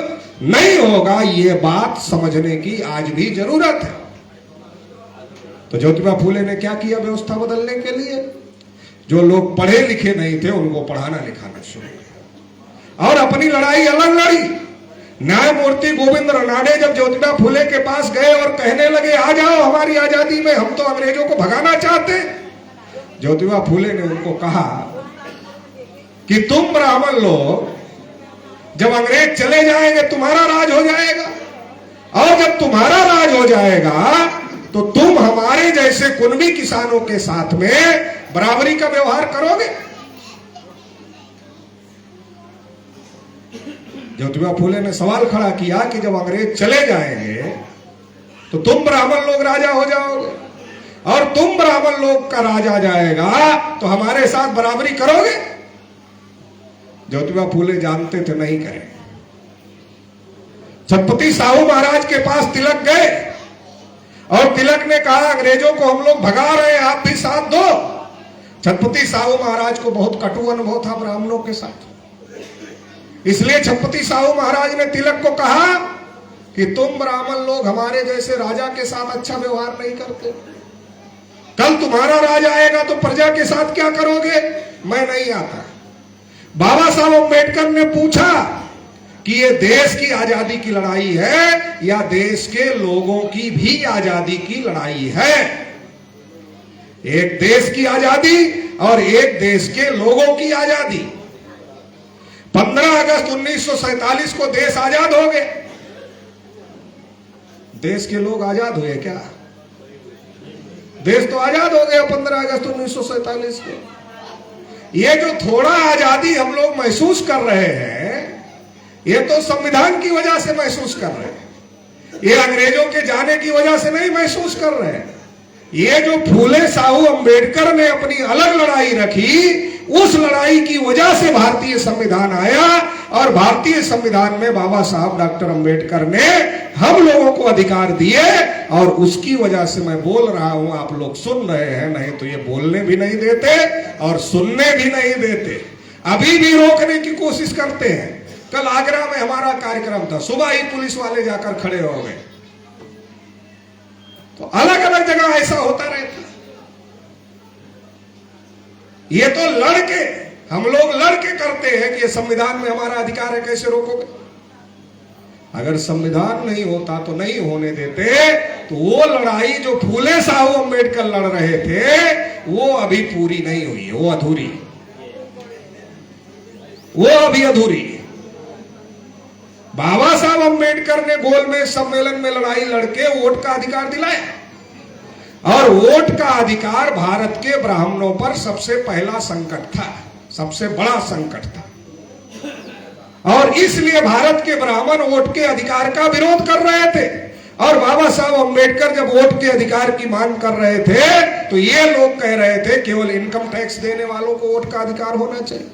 नहीं होगा। ये बात समझने की आज भी जरूरत है। तो ज्योतिबा फूले ने क्या किया व्यवस्था बदलने के लिए? जो लोग पढ़े लिखे नहीं थे उनको पढ़ाना लिखाना शुरू किया, और अपनी लड़ाई अलग लड़ी। न्यायमूर्ति गोविंद रनाडे जब ज्योतिबा फुले के पास गए और कहने लगे आ जाओ हमारी आजादी में, हम तो अंग्रेजों को भगाना चाहते, ज्योतिबा फुले ने उनको कहा कि तुम ब्राह्मण लोग जब अंग्रेज चले जाएंगे तुम्हारा राज हो जाएगा, और जब तुम्हारा राज हो जाएगा तो तुम हमारे जैसे कुनबी किसानों के साथ में बराबरी का व्यवहार करोगे। ज्योतिबा फुले ने सवाल खड़ा किया कि जब अंग्रेज चले जाएंगे तो तुम ब्राह्मण लोग राजा हो जाओगे, और तुम ब्राह्मण लोग का राजा जाएगा तो हमारे साथ बराबरी करोगे। ज्योतिबा फुले जानते थे नहीं करें। छत्रपति साहू महाराज के पास तिलक गए और तिलक ने कहा अंग्रेजों को हम लोग भगा रहे हैं, आप भी साथ दो। छत्रपति साहू महाराज को बहुत कटु अनुभव था ब्राह्मणों के साथ, इसलिए छत्रपति साहू महाराज ने तिलक को कहा कि तुम ब्राह्मण लोग हमारे जैसे राजा के साथ अच्छा व्यवहार नहीं करते, कल तुम्हारा राज आएगा तो प्रजा के साथ क्या करोगे, मैं नहीं आता। बाबा साहब अम्बेडकर ने पूछा कि ये देश की आजादी की लड़ाई है या देश के लोगों की भी आजादी की लड़ाई है। एक देश की आजादी और एक देश के लोगों की आजादी। 15 अगस्त 1947 को देश आजाद हो गए। देश के लोग आजाद हुए क्या? देश तो आजाद हो गया 15 अगस्त 1947 को। ये जो थोड़ा आजादी हम लोग महसूस कर रहे हैं, ये तो संविधान की वजह से महसूस कर रहे हैं, ये अंग्रेजों के जाने की वजह से नहीं महसूस कर रहे हैं। ये जो फूले साहू अंबेडकर ने अपनी अलग लड़ाई रखी, उस लड़ाई की वजह से भारतीय संविधान आया, और भारतीय संविधान में बाबा साहब डॉक्टर अंबेडकर ने हम लोगों को अधिकार दिए, और उसकी वजह से मैं बोल रहा हूं, आप लोग सुन रहे हैं, नहीं तो ये बोलने भी नहीं देते और सुनने भी नहीं देते, अभी भी रोकने की कोशिश करते हैं। कल आगरा में हमारा कार्यक्रम था, सुबह ही पुलिस वाले जाकर खड़े हो गए। तो अलग अलग जगह ऐसा होता रहता। ये तो लड़के, हम लोग लड़के करते हैं कि ये संविधान में हमारा अधिकार है, कैसे रोकोगे? अगर संविधान नहीं होता तो नहीं होने देते, तो वो लड़ाई जो फूले साहू अंबेडकर लड़ रहे थे वो अभी पूरी नहीं हुई है, वो अधूरी, वो अभी अधूरी। बाबा साहब अंबेडकर ने गोलमेज सम्मेलन में लड़ाई लड़के वोट का अधिकार दिलाया, और वोट का अधिकार भारत के ब्राह्मणों पर सबसे पहला संकट था, सबसे बड़ा संकट था, और इसलिए भारत के ब्राह्मण वोट के अधिकार का विरोध कर रहे थे। और बाबा साहब अंबेडकर जब वोट के अधिकार की मांग कर रहे थे, तो ये लोग कह रहे थे केवल इनकम टैक्स देने वालों को वोट का अधिकार होना चाहिए,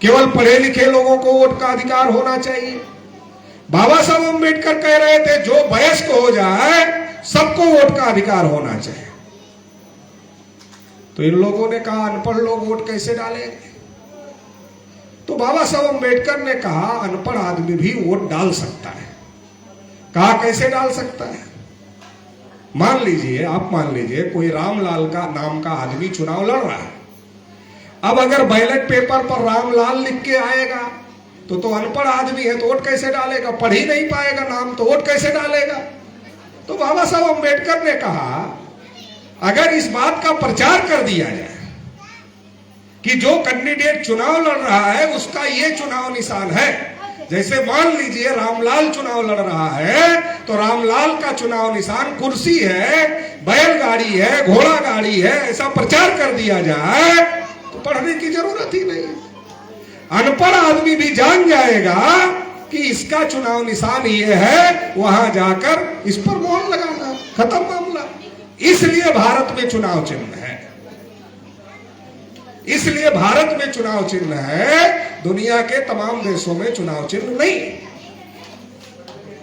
केवल पढ़े लिखे लोगों को वोट का अधिकार होना चाहिए। बाबा साहब अंबेडकर कह रहे थे जो वयस्क हो जाए सबको वोट का अधिकार होना चाहिए। तो इन लोगों ने कहा अनपढ़ लोग वोट कैसे डालेंगे? तो बाबा साहब अंबेडकर ने कहा अनपढ़ आदमी भी वोट डाल सकता है। कहा कैसे डाल सकता है? मान लीजिए, आप मान लीजिए कोई रामलाल का नाम का आदमी चुनाव लड़ रहा है। अब अगर बैलेट पेपर पर रामलाल लिख के आएगा तो अनपढ़ आदमी है तो वोट कैसे डालेगा? पढ़ ही नहीं पाएगा नाम, तो वोट कैसे डालेगा? तो बाबा साहब अंबेडकर ने कहा अगर इस बात का प्रचार कर दिया जाए कि जो कैंडिडेट चुनाव लड़ रहा है उसका ये चुनाव निशान है, जैसे मान लीजिए रामलाल चुनाव लड़ रहा है तो रामलाल का चुनाव निशान कुर्सी है, बैलगाड़ी है, घोड़ा गाड़ी है, ऐसा प्रचार कर दिया जाए तो पढ़ने की जरूरत ही नहीं। अनपढ़ आदमी भी जान जाएगा कि इसका चुनाव निशान ये है, वहां जाकर इस पर मोहर लगाना, खत्म मामला। इसलिए भारत में चुनाव चिन्ह है, इसलिए भारत में चुनाव चिन्ह है, दुनिया के तमाम देशों में चुनाव चिन्ह नहीं।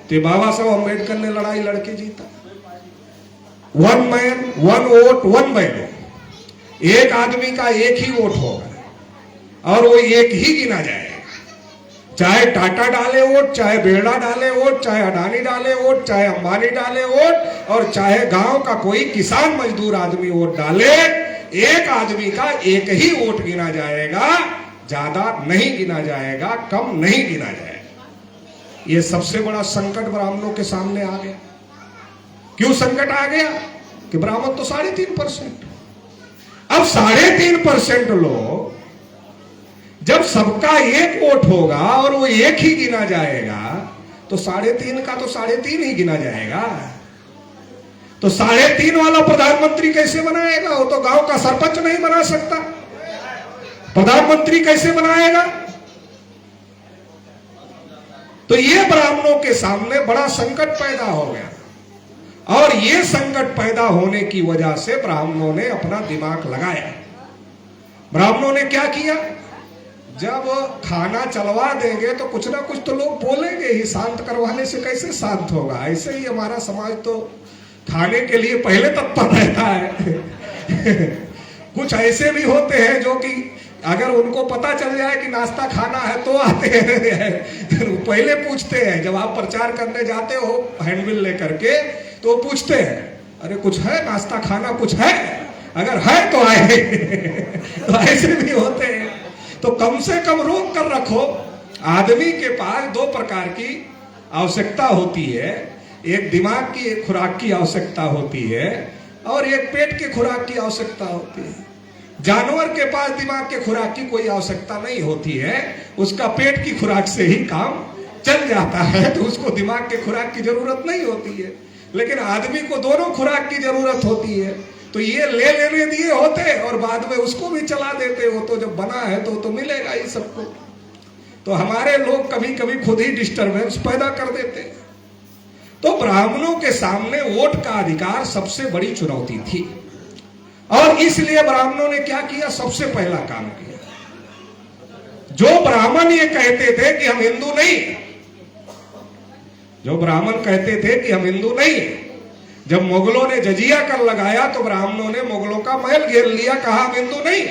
तो बाबा साहब अंबेडकर ने लड़ाई लड़के जीता। 1 मैन 1 वोट 1 बैलेट, एक आदमी का एक ही वोट होगा और वो एक ही गिना जाएगा। चाहे टाटा डाले वोट, चाहे बिरला डाले वोट, चाहे अडानी डाले वोट, चाहे अंबानी डाले वोट, और चाहे गांव का कोई किसान मजदूर आदमी वोट डाले, एक आदमी का एक ही वोट गिना जाएगा, ज्यादा नहीं गिना जाएगा, कम नहीं गिना जाएगा। ये सबसे बड़ा संकट ब्राह्मणों के सामने आ गया। क्यों संकट आ गया? कि ब्राह्मण तो 3.5%। अब 3.5% लोग, जब सबका एक वोट होगा और वो एक ही गिना जाएगा, तो 3.5 का तो 3.5 ही गिना जाएगा। तो 3.5 वाला प्रधानमंत्री कैसे बनाएगा? वो तो गांव का सरपंच नहीं बना सकता, प्रधानमंत्री कैसे बनाएगा? तो ये ब्राह्मणों के सामने बड़ा संकट पैदा हो गया। और ये संकट पैदा होने की वजह से ब्राह्मणों ने अपना दिमाग लगाया। ब्राह्मणों ने क्या किया? जब खाना चलवा देंगे तो कुछ ना कुछ तो लोग बोलेंगे ही, शांत करवाने से कैसे शांत होगा? ऐसे ही हमारा समाज तो खाने के लिए पहले तत्पर रहता है। कुछ ऐसे भी होते हैं जो कि अगर उनको पता चल जाए कि नाश्ता खाना है तो आते हैं। पहले पूछते हैं, जब आप प्रचार करने जाते हो हैंडबिल लेकर के, तो पूछते हैं, अरे कुछ है नाश्ता खाना, कुछ है? अगर है तो आए। तो ऐसे भी होते हैं। तो कम से कम रोक कर रखो। आदमी के पास 2 प्रकार की आवश्यकता होती है, एक दिमाग की, एक खुराक की आवश्यकता होती है, और एक पेट के खुराक की आवश्यकता होती है। जानवर के पास दिमाग के खुराक की कोई आवश्यकता नहीं होती है, उसका पेट की खुराक से ही काम चल जाता है, तो उसको दिमाग के खुराक की जरूरत नहीं होती है। लेकिन आदमी को दोनों खुराक की जरूरत होती है। तो ये ले लेने दिए होते और बाद में उसको भी चला देते हो, तो जब बना है तो मिलेगा ही सबको। तो हमारे लोग कभी कभी खुद ही डिस्टरबेंस पैदा कर देते हैं। तो ब्राह्मणों के सामने वोट का अधिकार सबसे बड़ी चुनौती थी, और इसलिए ब्राह्मणों ने क्या किया? सबसे पहला काम किया, जो ब्राह्मण ये कहते थे कि हम हिंदू नहीं, जो ब्राह्मण कहते थे कि हम हिंदू नहीं, जब मुगलों ने जजिया कर लगाया तो ब्राह्मणों ने मुगलों का महल घेर लिया, कहा हम हिंदू नहीं।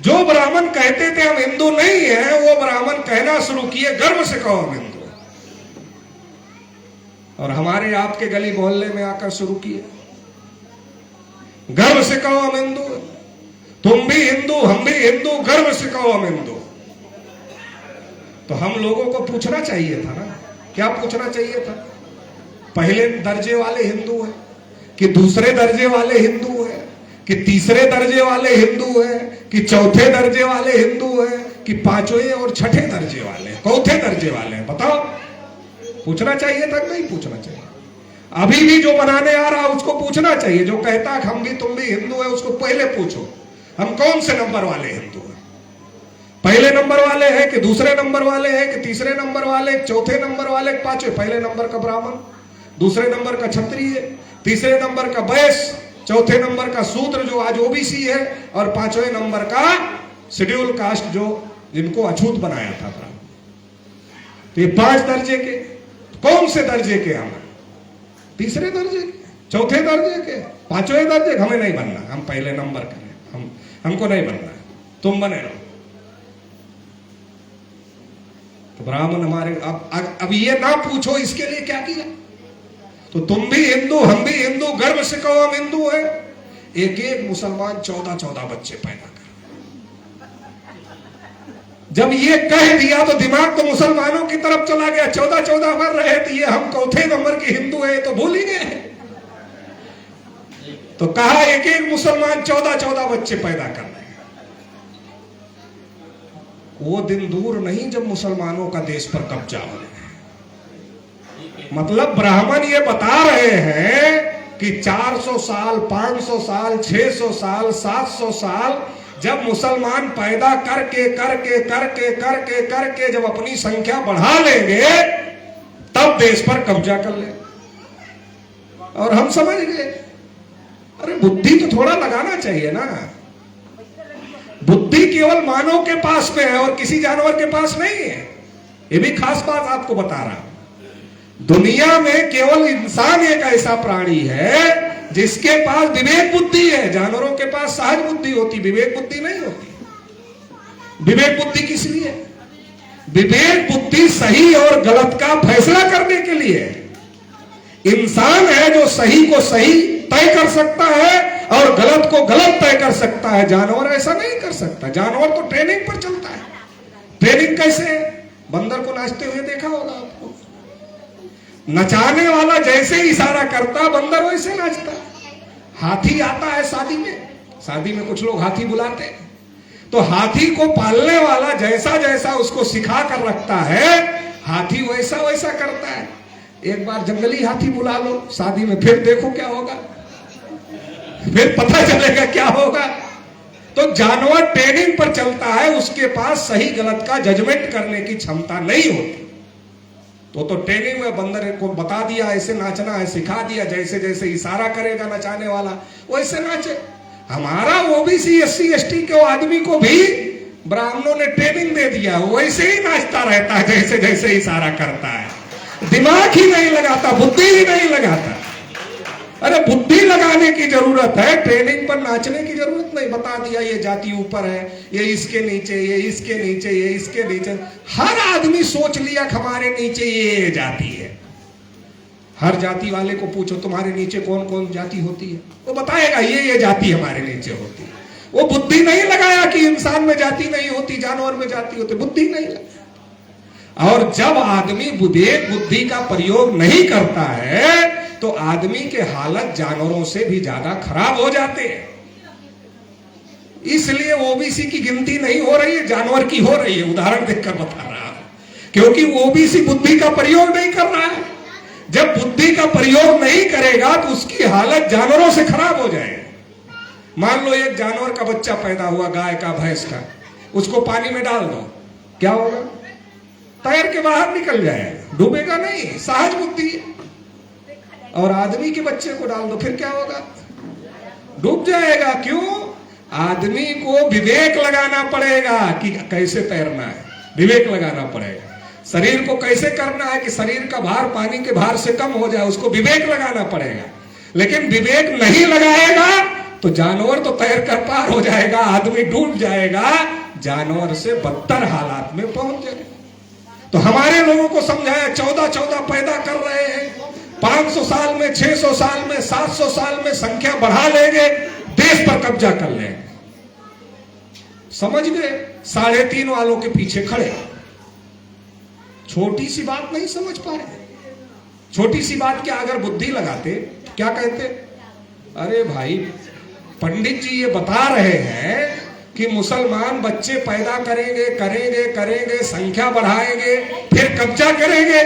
जो ब्राह्मण कहते थे हम हिंदू नहीं है, वो ब्राह्मण कहना शुरू किए, गर्व से कहो हम हिंदू। और हमारे आपके गली मोहल्ले में आकर शुरू किए, गर्व से कहो हम हिंदू, तुम भी हिंदू, हम भी हिंदू, गर्व से कहो हम हिंदू। तो हम लोगों को पूछना चाहिए था ना, क्या पूछना चाहिए था? पहले दर्जे वाले हिंदू हैं कि दूसरे दर्जे वाले हिंदू हैं, कि तीसरे दर्जे वाले हिंदू हैं, कि चौथे दर्जे वाले हिंदू हैं, कि पांचवें और छठे दर्जे वाले, चौथे दर्जे वाले हैं? बताओ, पूछना चाहिए था? नहीं पूछना चाहिए। अभी भी जो बनाने आ रहा उसको पूछना चाहिए। जो कहता है हम भी तुम भी हिंदू है, उसको पहले पूछो हम कौन से नंबर वाले हिंदू हैं? पहले नंबर वाले हैं कि दूसरे नंबर वाले हैं कि तीसरे नंबर वाले, चौथे नंबर वाले, पांचवें? पहले नंबर का ब्राह्मण, दूसरे नंबर का क्षत्रिय, तीसरे नंबर का वैश्य, चौथे नंबर का शूद्र जो आज ओबीसी है, और पांचवें नंबर का शेड्यूल कास्ट जो जिनको अछूत बनाया था ब्राह्मण। तो ये 5 दर्जे के, कौन से दर्जे के? हम तीसरे दर्जे के, चौथे दर्जे के, पांचवें दर्जे? हमें नहीं बनना, हम पहले नंबर के, हमको नहीं बनना, तुम बने रहो। तो ब्राह्मण हमारे अब ये ना पूछो इसके लिए क्या किया? तो तुम भी हिंदू, हम भी हिंदू, गर्व से कहो हम हिंदू है। एक एक मुसलमान 14-14 बच्चे पैदा कर। जब ये कह दिया तो दिमाग तो मुसलमानों की तरफ चला गया। 14-14 मर रहे थे, ये हम चौथे नंबर के हिंदू है तो भूल ही गए। तो कहा एक एक मुसलमान 14-14 बच्चे पैदा कर रहे हैं। वो दिन दूर नहीं जब मुसलमानों का देश पर कब्जा होने। मतलब ब्राह्मण ये बता रहे हैं कि 400 साल, 500 साल, 600 साल, 700 साल जब मुसलमान पैदा करके करके करके करके करके जब अपनी संख्या बढ़ा लेंगे, तब देश पर कब्जा कर ले। और हम समझ गए, अरे बुद्धि तो थोड़ा लगाना चाहिए ना। बुद्धि केवल मानव के पास में है और किसी जानवर के पास नहीं है। ये भी खास बात आपको बता रहा हूं। दुनिया में केवल इंसान एक ऐसा प्राणी है जिसके पास विवेक बुद्धि है। जानवरों के पास सहज बुद्धि होती, विवेक बुद्धि नहीं होती। विवेक बुद्धि किस लिए? विवेक बुद्धि सही और गलत का फैसला करने के लिए है। इंसान है जो सही को सही तय कर सकता है और गलत को गलत तय कर सकता है। जानवर ऐसा नहीं कर सकता। जानवर तो ट्रेनिंग पर चलता है। ट्रेनिंग कैसे? बंदर को नाचते हुए देखा होगा आपको। नचाने वाला जैसे इशारा करता बंदर वैसे नाचता। हाथी आता है शादी में कुछ लोग हाथी बुलाते हैं, तो हाथी को पालने वाला जैसा जैसा उसको सिखा कर रखता है हाथी वैसा वैसा करता है। एक बार जंगली हाथी बुला लो शादी में, फिर देखो क्या होगा, फिर पता चलेगा क्या होगा। तो जानवर ट्रेनिंग पर चलता है, उसके पास सही गलत का जजमेंट करने की क्षमता नहीं होती। तो ट्रेनिंग में बंदर को बता दिया ऐसे नाचना है, सिखा दिया, जैसे जैसे इशारा करेगा नचाने वाला वैसे नाचे। हमारा ओबीसी एससी एसटी के आदमी को भी ब्राह्मणों ने ट्रेनिंग दे दिया, वैसे ही नाचता रहता है जैसे जैसे इशारा करता है। दिमाग ही नहीं लगाता, बुद्धि ही नहीं लगाता। अरे बुद्धि लगाने की जरूरत है, ट्रेनिंग पर नाचने की जरूरत नहीं। बता दिया ये जाति ऊपर है, ये इसके नीचे, ये इसके नीचे, ये इसके नीचे। हर आदमी सोच लिया हमारे नीचे ये जाति है। हर जाति वाले को पूछो तुम्हारे नीचे कौन कौन जाति होती है, वो बताएगा ये जाति हमारे नीचे होती है। वो बुद्धि नहीं लगाया कि इंसान में जाति नहीं होती, जानवर में जाति होती, बुद्धि नहीं लगाया। और जब आदमी विवेक बुद्धि का प्रयोग नहीं करता है तो आदमी के हालत जानवरों से भी ज्यादा खराब हो जाते हैं। इसलिए ओबीसी की गिनती नहीं हो रही है, जानवर की हो रही है। उदाहरण देखकर बता रहा हूं, क्योंकि ओबीसी बुद्धि का प्रयोग नहीं कर रहा है। जब बुद्धि का प्रयोग नहीं करेगा तो उसकी हालत जानवरों से खराब हो जाएगी। मान लो एक जानवर का बच्चा पैदा हुआ, गाय का, भैंस का, उसको पानी में डाल दो, क्या होगा? तैर के बाहर निकल जाएगा, डूबेगा नहीं, सहज बुद्धि है। और आदमी के बच्चे को डाल दो, फिर क्या होगा? डूब जाएगा। क्यों? आदमी को विवेक लगाना पड़ेगा कि कैसे तैरना है, विवेक लगाना पड़ेगा। शरीर को कैसे करना है कि शरीर का भार पानी के भार से कम हो जाए, उसको विवेक लगाना पड़ेगा। लेकिन विवेक नहीं लगाएगा तो जानवर तो तैर कर पार हो जाएगा, आदमी डूब जाएगा, जानवर से बदतर हालात में पहुंच जाएगा। तो हमारे लोगों को समझाया 14 पैदा कर रहे हैं, 500 साल में, 600 साल में, 700 साल में संख्या बढ़ा लेंगे, देश पर कब्जा कर लेंगे। समझ गए? 3.5 वालों के पीछे खड़े। छोटी सी बात नहीं समझ पाए। छोटी सी बात क्या अगर बुद्धि लगाते, क्या कहते? अरे भाई पंडित जी ये बता रहे हैं कि मुसलमान बच्चे पैदा करेंगे करेंगे करेंगे, संख्या बढ़ाएंगे, फिर कब्जा करेंगे।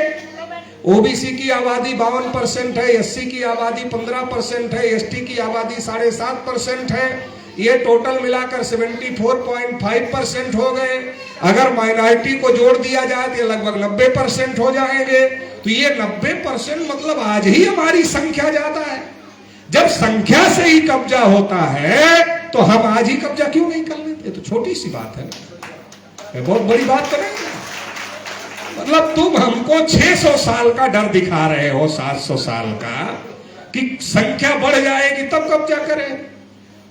ओबीसी की आबादी 52% है, एससी की आबादी 15% है, एसटी की आबादी 7.5% है। ये टोटल मिलाकर 74.5% हो गए। अगर माइनॉरिटी को जोड़ दिया जाए तो लगभग 90% हो जाएंगे। तो ये 90% मतलब आज ही हमारी संख्या ज्यादा है। जब संख्या से ही कब्जा होता है तो हम आज ही कब्जा क्यों नहीं कर लेते? तो छोटी सी बात है, बहुत बड़ी बात तो नहीं। मतलब तुम हमको 600 साल का डर दिखा रहे हो, 700 साल का, कि संख्या बढ़ जाएगी तब कब्जा करें।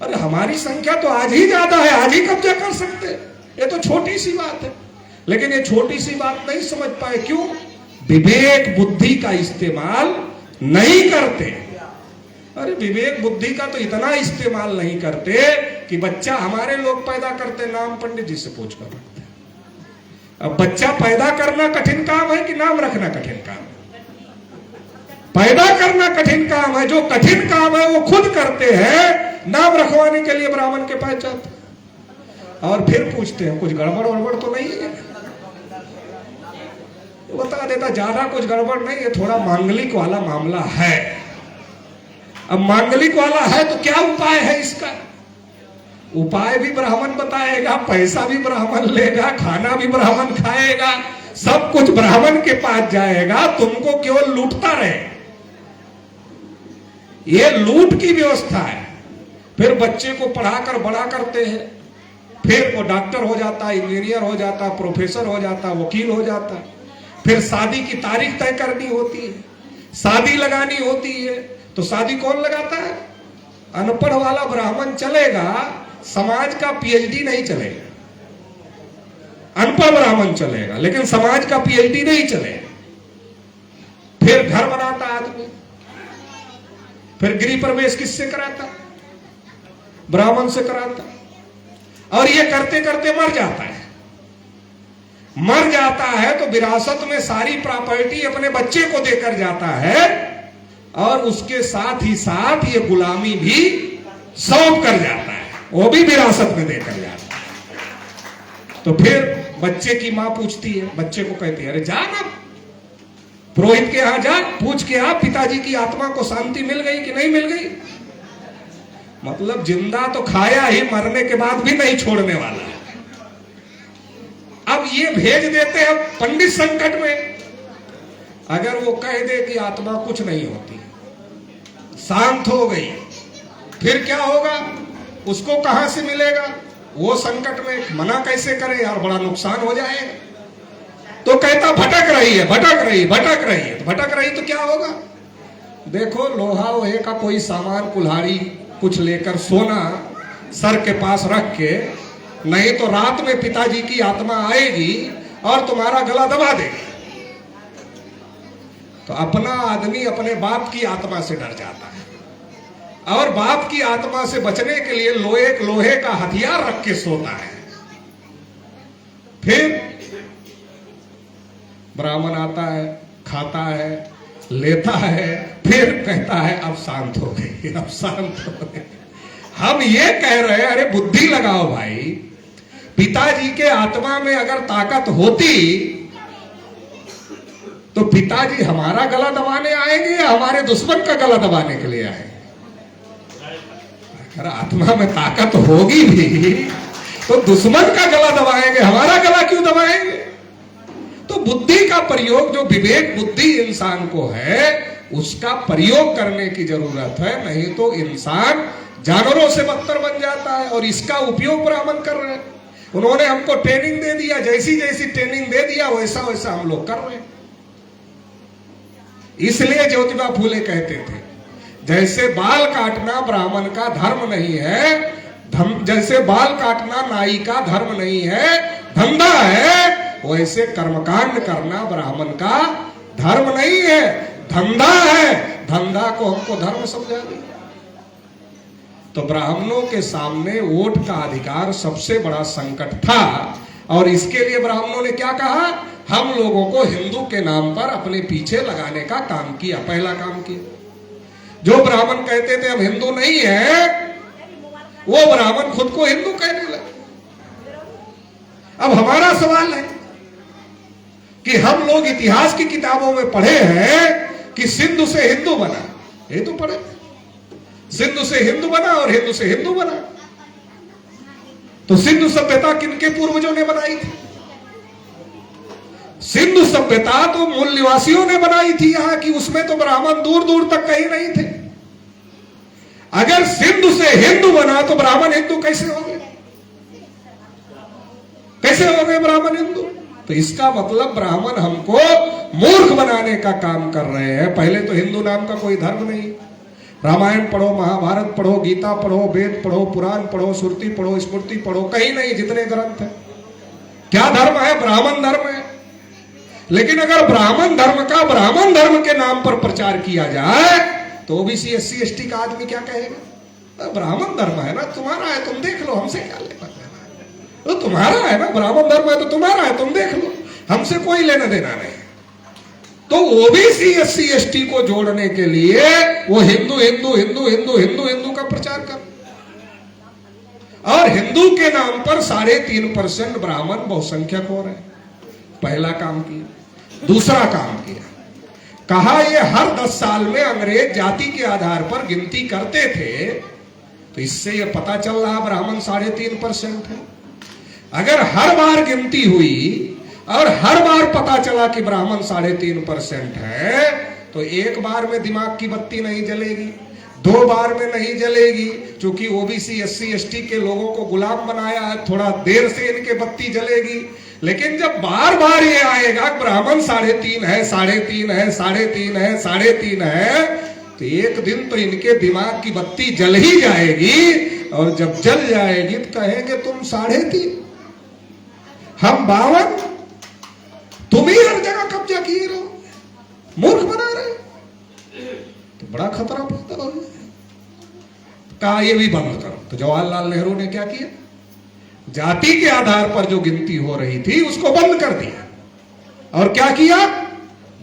अरे हमारी संख्या तो आज ही ज्यादा है, आज ही कब्जा कर सकते। ये तो छोटी सी बात है, लेकिन ये छोटी सी बात नहीं समझ पाए। क्यों? विवेक बुद्धि का इस्तेमाल नहीं करते। अरे विवेक बुद्धि का तो इतना इस्तेमाल नहीं करते कि बच्चा हमारे लोग पैदा करते, नाम पंडित जी से पूछ कर रखते। अब बच्चा पैदा करना कठिन काम है कि नाम रखना कठिन काम है? पैदा करना कठिन काम है। जो कठिन काम है वो खुद करते हैं, नाम रखवाने के लिए ब्राह्मण के पास जाते और फिर पूछते हैं कुछ गड़बड़ वड़बड़ तो नहीं है? तो बता देता ज्यादा कुछ गड़बड़ नहीं है, थोड़ा मांगलिक वाला मामला है। अब मांगलिक वाला है तो क्या उपाय है इसका? उपाय भी ब्राह्मण बताएगा, पैसा भी ब्राह्मण लेगा, खाना भी ब्राह्मण खाएगा, सब कुछ ब्राह्मण के पास जाएगा। तुमको केवल लूटता रहे, ये लूट की व्यवस्था है। फिर बच्चे को पढ़ाकर बड़ा करते हैं, फिर वो डॉक्टर हो जाता, इंजीनियर हो जाता, प्रोफेसर हो जाता, वकील हो जाता। फिर शादी की तारीख तय करनी होती है, शादी लगानी होती है। तो शादी कौन लगाता है? अनपढ़ वाला ब्राह्मण चलेगा, समाज का पीएचडी नहीं चलेगा। अनपढ़ ब्राह्मण चलेगा लेकिन समाज का पीएचडी नहीं चलेगा। फिर घर बनाता आदमी, फिर गृह प्रवेश किससे कराता? ब्राह्मण से कराता। और ये करते करते मर जाता है। मर जाता है तो विरासत में सारी प्रॉपर्टी अपने बच्चे को देकर जाता है और उसके साथ ही साथ ये गुलामी भी सौंप कर जाता है, वो भी विरासत में देकर जाता है। तो फिर बच्चे की मां पूछती है, बच्चे को कहती है, अरे जा ना पुरोहित के यहां जा, पूछ के आ पिताजी की आत्मा को शांति मिल गई कि नहीं मिल गई। मतलब जिंदा तो खाया ही, मरने के बाद भी नहीं छोड़ने वाला है। अब ये भेज देते हैं पंडित संकट में। अगर वो कह दे कि आत्मा कुछ नहीं होती, शांत हो गई, फिर क्या होगा, उसको कहां से मिलेगा, वो संकट में मना कैसे करे यार, बड़ा नुकसान हो जाएगा। तो कहता भटक रही है, भटक रही, भटक रही है। तो भटक रही तो क्या होगा, देखो लोहा वोहे का कोई सामान, कुल्हाड़ी कुछ लेकर सोना सर के पास रख के, नहीं तो रात में पिताजी की आत्मा आएगी और तुम्हारा गला दबा देगी। तो अपना आदमी अपने बाप की आत्मा से डर जाता है और बाप की आत्मा से बचने के लिए लोहे का हथियार रख के सोता है। फिर ब्राह्मण आता है, खाता है, लेता है, फिर कहता है अब शांत हो गई, अब शांत हो गई। हम ये कह रहे हैं, अरे बुद्धि लगाओ भाई, पिताजी के आत्मा में अगर ताकत होती तो पिताजी हमारा गला दबाने आएंगे या हमारे दुश्मन का गला दबाने के लिए आएंगे। अगर आत्मा में ताकत होगी भी तो दुश्मन का गला दबाएंगे, हमारा गला क्यों दबाएंगे। तो बुद्धि का प्रयोग, जो विवेक बुद्धि इंसान को है, उसका प्रयोग करने की जरूरत है, नहीं तो इंसान जानवरों से बदतर बन जाता है। और इसका उपयोग ब्राह्मण कर रहे हैं। उन्होंने हमको ट्रेनिंग दे दिया, जैसी जैसी ट्रेनिंग दे दिया वैसा वैसा हम लोग कर रहे हैं। इसलिए ज्योतिबा फूले कहते थे, जैसे बाल काटना ब्राह्मण का धर्म नहीं है, जैसे बाल काटना नाई का धर्म नहीं है, धंधा है, वैसे कर्मकांड करना ब्राह्मण का धर्म नहीं है, धंधा है। धंधा को हमको धर्म समझा दिया। तो ब्राह्मणों के सामने वोट का अधिकार सबसे बड़ा संकट था। और इसके लिए ब्राह्मणों ने क्या कहा, हम लोगों को हिंदू के नाम पर अपने पीछे लगाने का काम किया, पहला काम किया। जो ब्राह्मण कहते थे हम हिंदू नहीं है, वो ब्राह्मण खुद को हिंदू कहने लगे। अब हमारा सवाल है कि हम लोग इतिहास की किताबों में पढ़े हैं कि सिंधु से हिंदू बना, ये तो पढ़े, सिंधु से हिंदू बना और हिंदू से हिंदू बना। तो सिंधु सभ्यता किनके पूर्वजों ने बनाई थी? सिंधु सभ्यता तो मूल निवासियों ने बनाई थी यहां की, उसमें तो ब्राह्मण दूर दूर तक कहीं नहीं थे। अगर सिंधु से हिंदू बना तो ब्राह्मण हिंदू कैसे हो गए, कैसे हो गए ब्राह्मण हिंदू? तो इसका मतलब ब्राह्मण हमको मूर्ख बनाने का काम कर रहे हैं। पहले तो हिंदू नाम का कोई धर्म नहीं। रामायण पढ़ो, महाभारत पढ़ो, गीता पढ़ो, वेद पढ़ो, पुराण पढ़ो, श्रुति पढ़ो, स्मृति पढ़ो, कहीं नहीं, जितने ग्रंथ है। क्या धर्म है? ब्राह्मण धर्म है। लेकिन अगर ब्राह्मण धर्म का ब्राह्मण धर्म के नाम पर प्रचार किया जाए तो ओबीसी SC ST का आदमी क्या कहेगा? ब्राह्मण धर्म है ना, तुम्हारा है, तुम देख लो, हमसे क्या लेना देना। तो तुम्हारा है ना, ब्राह्मण धर्म है तो तुम्हारा है, तुम देख लो, हमसे कोई लेना देना नहीं। तो ओबीसी SC ST को जोड़ने के लिए वो हिंदू हिंदू हिंदू हिंदू हिंदू हिंदू का प्रचार कर, और हिंदू के नाम पर 3.5% ब्राह्मण बहुसंख्यक हो रहे हैं। पहला काम किया। दूसरा काम किया, कहा ये हर 10 साल में अंग्रेज जाति के आधार पर गिनती करते थे, तो इससे ये पता चल रहा ब्राह्मण 3.5% है। अगर हर बार गिनती हुई और हर बार पता चला कि ब्राह्मण 3.5% है, तो एक बार में दिमाग की बत्ती नहीं जलेगी, 2 बार में नहीं जलेगी, क्योंकि ओबीसी SC ST के लोगों को गुलाम बनाया है, थोड़ा देर से इनके बत्ती जलेगी। लेकिन जब बार बार ये आएगा ब्राह्मण 3.5 है, 3.5 है, 3.5 है, 3.5 है, तो एक दिन तो इनके दिमाग की बत्ती जल ही जाएगी। और जब जल जाएगी तो कहेंगे तुम 3.5, हम 52, तुम ही हर जगह कब्जा किए रहो, मूर्ख बना रहे, तो बड़ा खतरा पैदा हो गया। कहा ये भी बंद करो। तो जवाहरलाल नेहरू ने क्या किया? जाति के आधार पर जो गिनती हो रही थी उसको बंद कर दिया और क्या किया,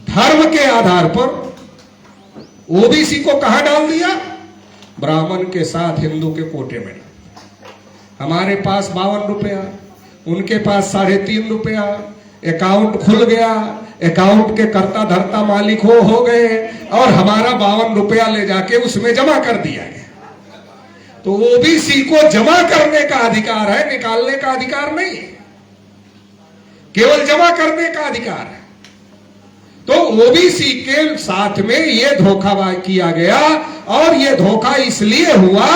धर्म के आधार पर ओबीसी को कहां डाल दिया, ब्राह्मण के साथ हिंदू के कोटे में। हमारे पास 52 रुपया, उनके पास 3.5 रुपया, अकाउंट खुल गया, अकाउंट के कर्ता धर्ता मालिक हो गए और हमारा 52 रुपया ले जाके उसमें जमा कर दिया गया। तो ओबीसी को जमा करने का अधिकार है, निकालने का अधिकार नहीं है, केवल जमा करने का अधिकार है। तो ओबीसी के साथ में यह धोखा किया गया और यह धोखा इसलिए हुआ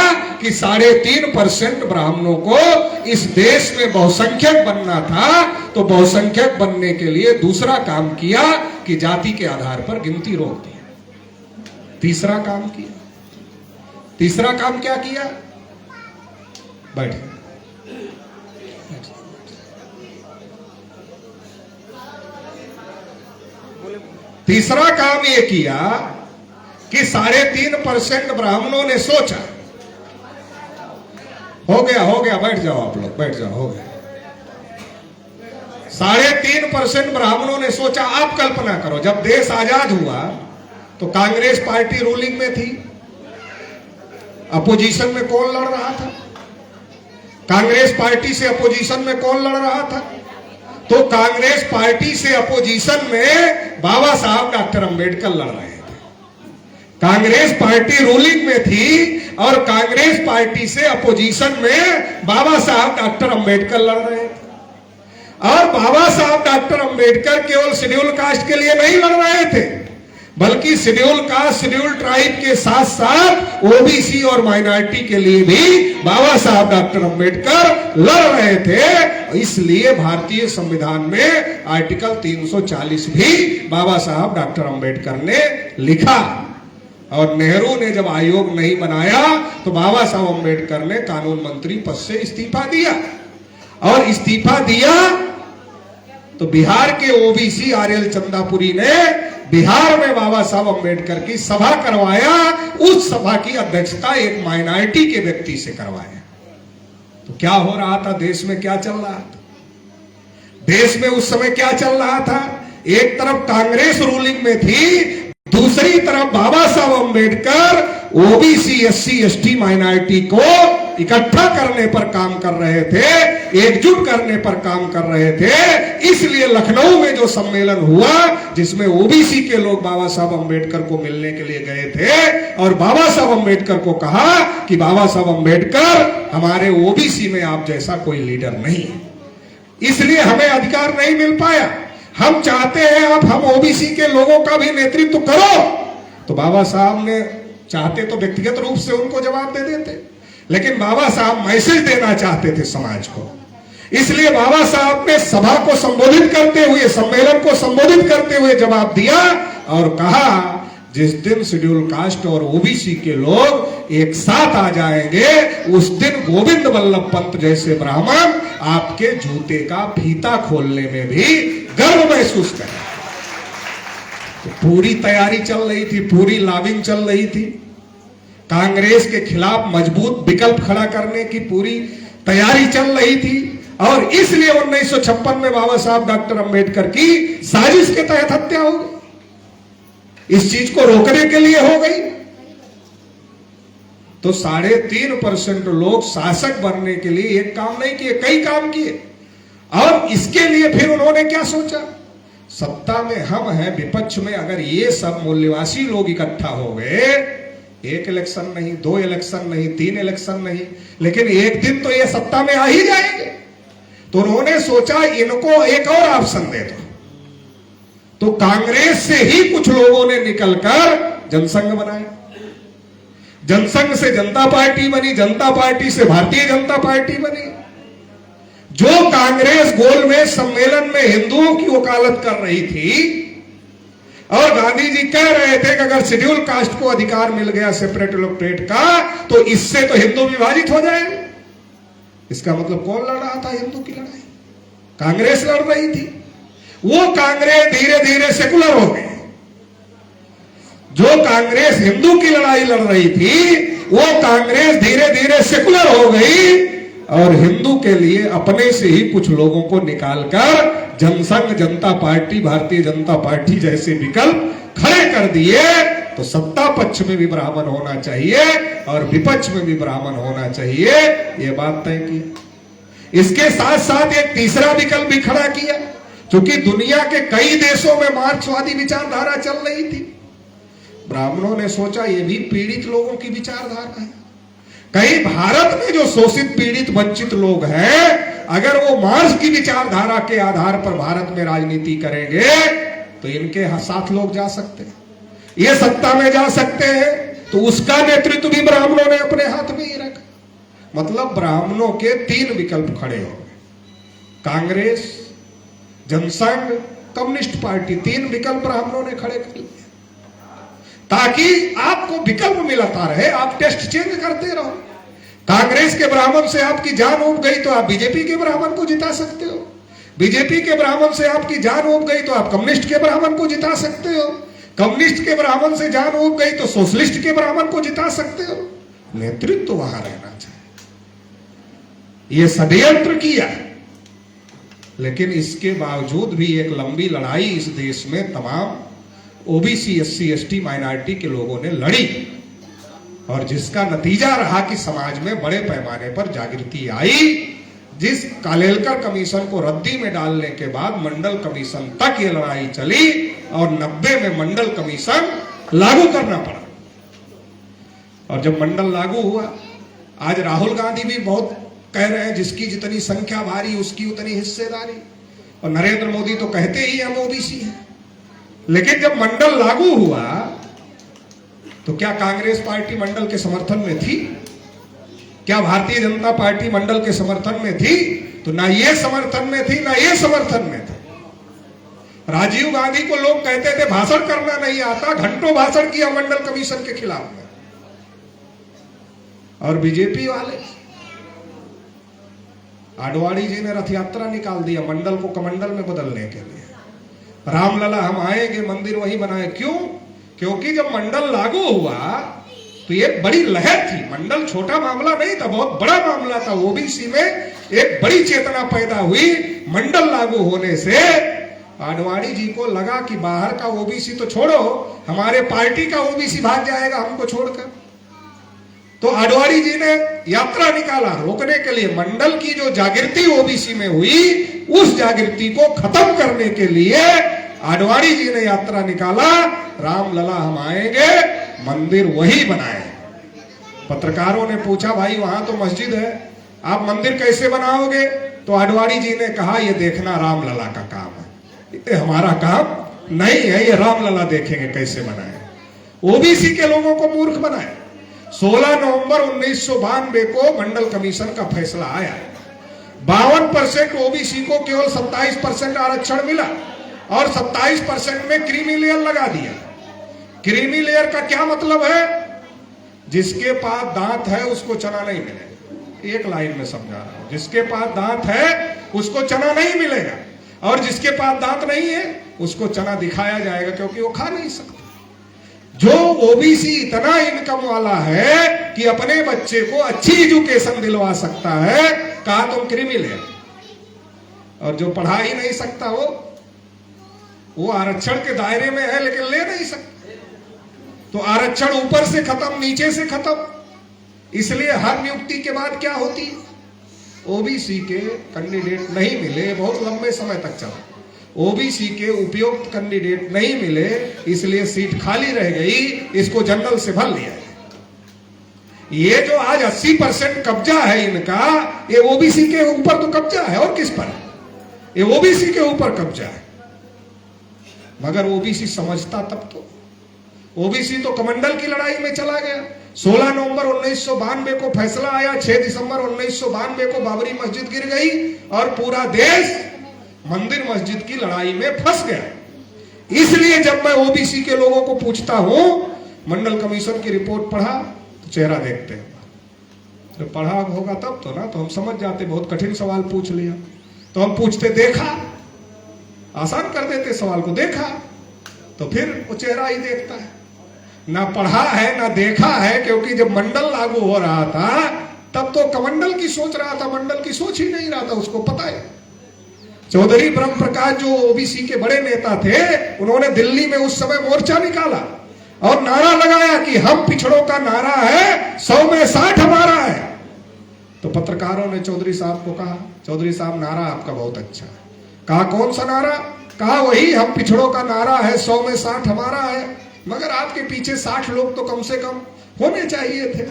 कि 3.5% ब्राह्मणों को इस देश में बहुसंख्यक बनना था। तो बहुसंख्यक बनने के लिए दूसरा काम किया कि जाति के आधार पर गिनती रोक दी। तीसरा काम किया, तीसरा काम क्या किया, बैठे, तीसरा काम यह किया कि 3.5% ब्राह्मणों ने सोचा, हो गया, बैठ जाओ आप लोग, बैठ जाओ, हो गया। 3.5% ब्राह्मणों ने सोचा। आप कल्पना करो, जब देश आजाद हुआ तो कांग्रेस पार्टी रूलिंग में थी, अपोजिशन में कौन लड़ रहा था, कांग्रेस पार्टी से अपोजिशन में कौन लड़ रहा था, तो कांग्रेस पार्टी से अपोजिशन में बाबा साहब डॉक्टर अंबेडकर लड़ रहे थे। कांग्रेस पार्टी रूलिंग में थी और कांग्रेस पार्टी से अपोजिशन में बाबा साहब डॉक्टर अंबेडकर लड़ रहे थे। और बाबा साहब डॉक्टर अंबेडकर केवल शेड्यूल कास्ट के लिए नहीं लड़ रहे थे, बल्कि शेड्यूल कास्ट, शेड्यूल ट्राइब के साथ साथ ओबीसी और माइनॉरिटी के लिए भी बाबा साहब डॉक्टर अंबेडकर लड़ रहे थे। इसलिए भारतीय संविधान में आर्टिकल 340 भी बाबा साहब डॉक्टर अंबेडकर ने लिखा। और नेहरू ने जब आयोग नहीं बनाया तो बाबा साहब अंबेडकर ने कानून मंत्री पद से इस्तीफा दिया। और इस्तीफा दिया तो बिहार के ओबीसी आरएल चंदापुरी ने बिहार में बाबा साहब अंबेडकर की सभा करवाया। उस सभा की अध्यक्षता एक माइनॉरिटी के व्यक्ति से करवाया। तो क्या हो रहा था देश में, क्या चल रहा था देश में उस समय, क्या चल रहा था, एक तरफ कांग्रेस रूलिंग में थी, दूसरी तरफ बाबा साहब Ambedkar OBC, SC, ST minority को इकट्ठा करने पर काम कर रहे थे, एकजुट करने पर काम कर रहे थे। इसलिए लखनऊ में जो सम्मेलन हुआ जिसमें ओबीसी के लोग बाबा साहब अंबेडकर को मिलने के लिए गए थे और बाबा साहब अंबेडकर को कहा कि बाबा साहब अंबेडकर, हमारे ओबीसी में आप जैसा कोई लीडर नहीं है, इसलिए हमें अधिकार नहीं मिल पाया। हम चाहते हैं आप हम ओबीसी के लोगों का भी नेतृत्व करो। तो बाबा साहब ने चाहते तो व्यक्तिगत रूप से उनको जवाब दे देते, लेकिन बाबा साहब मैसेज देना चाहते थे समाज को। इसलिए बाबा साहब ने सभा को संबोधित करते हुए, सम्मेलन को संबोधित करते हुए जवाब दिया और कहा, जिस दिन शेड्यूल कास्ट और ओबीसी के लोग एक साथ आ जाएंगे उस दिन गोविंद वल्लभ पंत जैसे ब्राह्मण आपके जूते का फीता खोलने में भी गर्व महसूस करें। तो पूरी तैयारी चल रही थी, पूरी लॉबिंग चल रही थी, कांग्रेस के खिलाफ मजबूत विकल्प खड़ा करने की पूरी तैयारी चल रही थी। और इसलिए 1956 में बाबा साहब डॉक्टर अंबेडकर की साजिश के तहत हत्या हो गई। इस चीज को रोकने के लिए हो गई। तो 3.5% लोग शासक बनने के लिए एक काम नहीं किए, कई काम किए। और इसके लिए फिर उन्होंने क्या सोचा, सत्ता में हम हैं, विपक्ष में अगर ये सब मूल्यवासी लोग इकट्ठा हो गए, एक इलेक्शन नहीं, 2 इलेक्शन नहीं, 3 इलेक्शन नहीं, लेकिन एक दिन तो ये सत्ता में आ ही जाएंगे। तो उन्होंने सोचा इनको एक और ऑप्शन दे दो। तो कांग्रेस से ही कुछ लोगों ने निकलकर जनसंघ बनाया, जनसंघ से जनता पार्टी बनी, जनता पार्टी से भारतीय जनता पार्टी बनी। जो कांग्रेस गोलमेज सम्मेलन में हिंदुओं की वकालत कर रही थी और गांधी जी कह रहे थे कि अगर शेड्यूल कास्ट को अधिकार मिल गया सेपरेट इलेक्टोरेट का तो इससे तो हिंदू विभाजित हो जाएंगे। इसका मतलब कौन लड़ रहा था हिंदू की लड़ाई? कांग्रेस लड़ रही थी। वो कांग्रेस धीरे धीरे सेकुलर हो गई। जो कांग्रेस हिंदू की लड़ाई लड़ रही थी वो कांग्रेस धीरे धीरे सेकुलर हो गई और हिंदू के लिए अपने से ही कुछ लोगों को निकालकर जनसंघ जनता पार्टी, भारतीय जनता पार्टी जैसे विकल्प खड़े कर दिए, तो सत्ता पक्ष में भी ब्राह्मण होना चाहिए और विपक्ष में भी ब्राह्मण होना चाहिए, ये बात तय की। इसके साथ साथ एक तीसरा विकल्प भी खड़ा किया, क्योंकि दुनिया के कई देशों में मार्क्सवादी विचारधारा चल रही थी। ब्राह्मणों ने सोचा ये भी पीड़ित लोगों की विचारधारा है, कहीं भारत में जो शोषित पीड़ित वंचित लोग हैं, अगर वो मार्क्स की विचारधारा के आधार पर भारत में राजनीति करेंगे तो इनके साथ लोग जा सकते हैं, ये सत्ता में जा सकते हैं, तो उसका नेतृत्व भी ब्राह्मणों ने अपने हाथ में ही रखा। मतलब ब्राह्मणों के 3 विकल्प खड़े हो गए, कांग्रेस, जनसंघ, कम्युनिस्ट पार्टी, 3 विकल्प ब्राह्मणों ने खड़े कर लिए, ताकि आपको विकल्प मिलता रहे, आप टेस्ट चेंज करते रहो। कांग्रेस के ब्राह्मण से आपकी जान उब गई तो आप बीजेपी के ब्राह्मण को जिता सकते हो, बीजेपी के ब्राह्मण से आपकी जान उब गई तो आप कम्युनिस्ट के ब्राह्मण को जिता सकते हो, कम्युनिस्ट के ब्राह्मण से जान उब गई तो सोशलिस्ट के ब्राह्मण को जिता सकते हो। नेतृत्व तो वहां रहना चाहिए। ये षड्यंत्र किया, लेकिन इसके बावजूद भी एक लंबी लड़ाई इस देश में तमाम ओबीसी, एससी, एसटी, माइनॉरिटी के लोगों ने लड़ी, और जिसका नतीजा रहा कि समाज में बड़े पैमाने पर जागृति आई। जिस कालेलकर कमीशन को रद्दी में डालने के बाद मंडल कमीशन तक ये लड़ाई चली, और 90 में मंडल कमीशन लागू करना पड़ा। और जब मंडल लागू हुआ, आज राहुल गांधी भी बहुत कह रहे हैं जिसकी जितनी संख्या भारी उसकी उतनी हिस्सेदारी, और नरेंद्र मोदी तो कहते ही हम ओबीसी हैं। लेकिन जब मंडल लागू हुआ तो क्या कांग्रेस पार्टी मंडल के समर्थन में थी? क्या भारतीय जनता पार्टी मंडल के समर्थन में थी? तो ना ये समर्थन में थी, ना ये समर्थन में थी। राजीव गांधी को लोग कहते थे भाषण करना नहीं आता, घंटों भाषण किया मंडल कमीशन के खिलाफ में। और बीजेपी वाले, आडवाणी जी ने रथ यात्रा निकाल दिया मंडल को कमंडल में बदलने के लिए। रामलला हम आएंगे, मंदिर वही बनाए। क्यों? क्योंकि जब मंडल लागू हुआ तो एक बड़ी लहर थी। मंडल छोटा मामला नहीं था, बहुत बड़ा मामला था। ओबीसी में एक बड़ी चेतना पैदा हुई। मंडल लागू होने से आडवाणी जी को लगा कि बाहर का ओबीसी तो छोड़ो, हमारे पार्टी का ओबीसी भाग जाएगा हमको छोड़कर। तो आडवाणी जी ने यात्रा निकाला रोकने के लिए। मंडल की जो जागृति ओबीसी में हुई, उस जागृति को खत्म करने के लिए आडवाणी जी ने यात्रा निकाला, रामलला हम आएंगे, मंदिर वही बनाए। पत्रकारों ने पूछा भाई वहां तो मस्जिद है, आप मंदिर कैसे बनाओगे? तो आडवाणी जी ने कहा ये देखना रामलला का काम है, ये हमारा काम नहीं है, ये रामलला देखेंगे कैसे बनाए। ओबीसी के लोगों को मूर्ख बनाए। 16 नवंबर 1992 को मंडल कमीशन का फैसला आया। 52% ओबीसी को केवल 27% आरक्षण मिला, और 27% में क्रीमी लेयर लगा दिया। क्रीमी लेयर का क्या मतलब है? जिसके पास दांत है उसको चना नहीं मिलेगा। एक लाइन में समझा रहा हूं, जिसके पास दांत है उसको चना नहीं मिलेगा, और जिसके पास दांत नहीं है उसको चना दिखाया जाएगा, क्योंकि वो खा नहीं सकता। जो ओबीसी इतना इनकम वाला है कि अपने बच्चे को अच्छी एजुकेशन दिलवा सकता है, कहा तुम क्रीमी लेयर। और जो पढ़ा ही नहीं सकता वो आरक्षण के दायरे में है लेकिन ले नहीं सकता। तो आरक्षण ऊपर से खत्म, नीचे से खत्म। इसलिए हर नियुक्ति के बाद क्या होती है? ओबीसी के कैंडिडेट नहीं मिले, बहुत लंबे समय तक चला। ओबीसी के उपयुक्त कैंडिडेट नहीं मिले, इसलिए सीट खाली रह गई, इसको जनरल से भर लिया। ये जो आज 80% कब्जा है इनका, ये ओबीसी के ऊपर तो कब्जा है, और किस पर? ये ओबीसी के ऊपर कब्जा है। मगर ओबीसी समझता तब तो। ओबीसी तो कमंडल की लड़ाई में चला गया। 16 नवंबर 1992 को फैसला आया, 6 दिसंबर 1992 को बाबरी मस्जिद गिर गई, और पूरा देश मंदिर मस्जिद की लड़ाई में फंस गया। इसलिए जब मैं ओबीसी के लोगों को पूछता हूं मंडल कमीशन की रिपोर्ट पढ़ा, तो चेहरा देखते हैं। तो पढ़ा होगा तब तो ना, तो हम समझ जाते। बहुत कठिन सवाल पूछ लिया तो हम पूछते देखा, आसान कर देते सवाल को। देखा तो फिर वो चेहरा ही देखता है। ना पढ़ा है ना देखा है, क्योंकि जब मंडल लागू हो रहा था तब तो कमंडल की सोच रहा था, मंडल की सोच ही नहीं रहा था, उसको पता है। चौधरी ब्रह्म प्रकाश जो ओबीसी के बड़े नेता थे, उन्होंने दिल्ली में उस समय मोर्चा निकाला और नारा लगाया कि हम पिछड़ों का नारा है 100 में 60 हमारा है। तो पत्रकारों ने चौधरी साहब को कहा, चौधरी साहब नारा आपका बहुत अच्छा है। कहा कौन सा नारा? कहा वही हम पिछड़ों का नारा है 100 में 60 हमारा है। मगर आपके पीछे 60 लोग तो कम से कम होने चाहिए थे,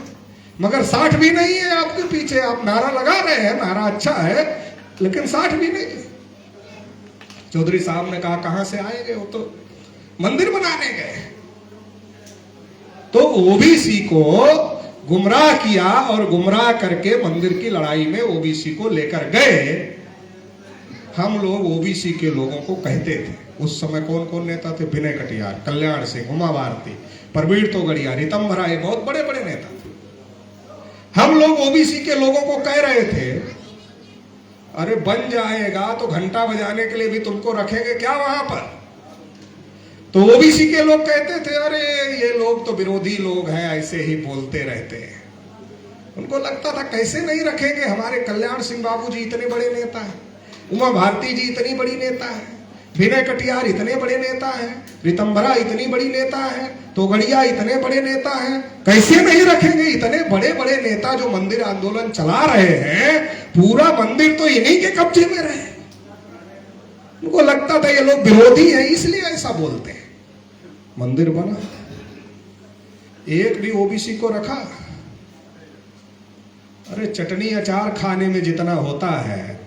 मगर 60 भी नहीं है आपके पीछे। आप नारा लगा रहे हैं, नारा अच्छा है, लेकिन 60 भी नहीं है। चौधरी साहब ने कहा कहां से आएंगे, वो तो मंदिर बनाने गए। तो ओबीसी को गुमराह किया और गुमराह करके मंदिर की लड़ाई में ओबीसी को लेकर गए। हम लोग ओबीसी के लोगों को कहते थे, उस समय कौन कौन नेता थे? विनय कटियार, कल्याण सिंह, उमा भारती, प्रवीण तोगड़िया, रितंभरा, ये बहुत बड़े बड़े नेता थे। हम लोग ओबीसी के लोगों को कह रहे थे, अरे बन जाएगा तो घंटा बजाने के लिए भी तुमको रखेंगे क्या वहां पर? तो ओबीसी के लोग कहते थे, अरे ये लोग तो विरोधी लोग हैं, ऐसे ही बोलते रहते हैं। उनको लगता था कैसे नहीं रखेंगे, हमारे कल्याण सिंह बाबू जी इतने बड़े नेता हैं, उमा भारती जी इतनी बड़ी नेता है, विनय कटियार इतने बड़े नेता हैं, रितंभरा इतनी बड़ी नेता है, तोगड़िया इतने बड़े नेता हैं, कैसे नहीं रखेंगे? इतने बड़े बड़े नेता जो मंदिर आंदोलन चला रहे हैं, पूरा मंदिर तो इन्हीं के कब्जे में रहे। उनको लगता था ये लोग विरोधी हैं, इसलिए ऐसा बोलते हैं। मंदिर बना, एक भी ओबीसी को रखा? अरे चटनी अचार खाने में जितना होता है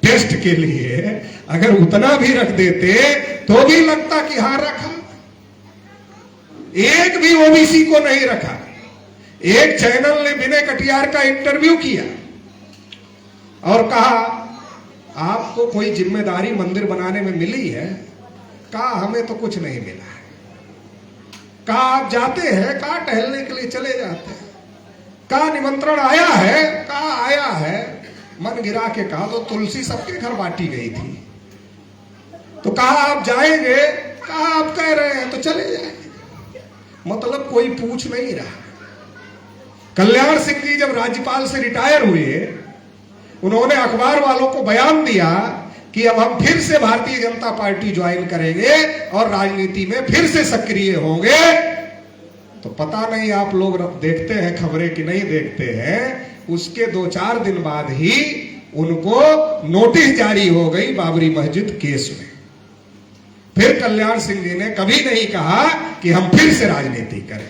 टेस्ट के लिए, अगर उतना भी रख देते तो भी लगता कि हाँ रखा। एक भी ओबीसी को नहीं रखा। एक चैनल ने विनय कटियार का इंटरव्यू किया और कहा आपको कोई जिम्मेदारी मंदिर बनाने में मिली है? कहा हमें तो कुछ नहीं मिला है। कहा आप जाते हैं? कहा टहलने के लिए चले जाते हैं। कहा निमंत्रण आया है? कहा आया है। मन गिरा के कहा तो तुलसी सबके घर बांटी गई थी। तो कहा आप जाएंगे? कहा आप कह रहे हैं तो चले जाएंगे। मतलब कोई पूछ नहीं रहा। कल्याण सिंह जी जब राज्यपाल से रिटायर हुए, उन्होंने अखबार वालों को बयान दिया कि अब हम फिर से भारतीय जनता पार्टी ज्वाइन करेंगे और राजनीति में फिर से सक्रिय होंगे। तो पता नहीं आप लोग देखते हैं खबरें कि नहीं देखते हैं, उसके 2-4 दिन बाद ही उनको नोटिस जारी हो गई बाबरी मस्जिद केस में। फिर कल्याण सिंह जी ने कभी नहीं कहा कि हम फिर से राजनीति करें।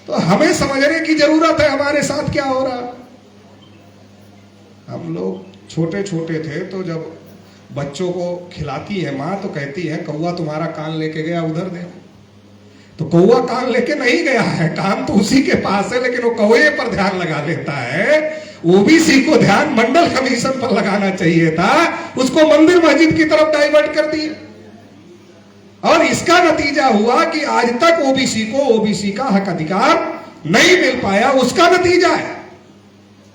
तो हमें समझने की जरूरत है हमारे साथ क्या हो रहा। हम लोग छोटे छोटे थे तो जब बच्चों को खिलाती है माँ तो कहती है कौवा तुम्हारा कान लेके गया उधर दे। तो कौवा कान लेके नहीं गया है, कान तो उसी के पास है, लेकिन वो कौवे पर ध्यान लगा लेता है। ओबीसी को ध्यान मंडल कमीशन पर लगाना चाहिए था, उसको मंदिर मस्जिद की तरफ डाइवर्ट कर दिया। और इसका नतीजा हुआ कि आज तक ओबीसी को ओबीसी का हक अधिकार नहीं मिल पाया। उसका नतीजा है,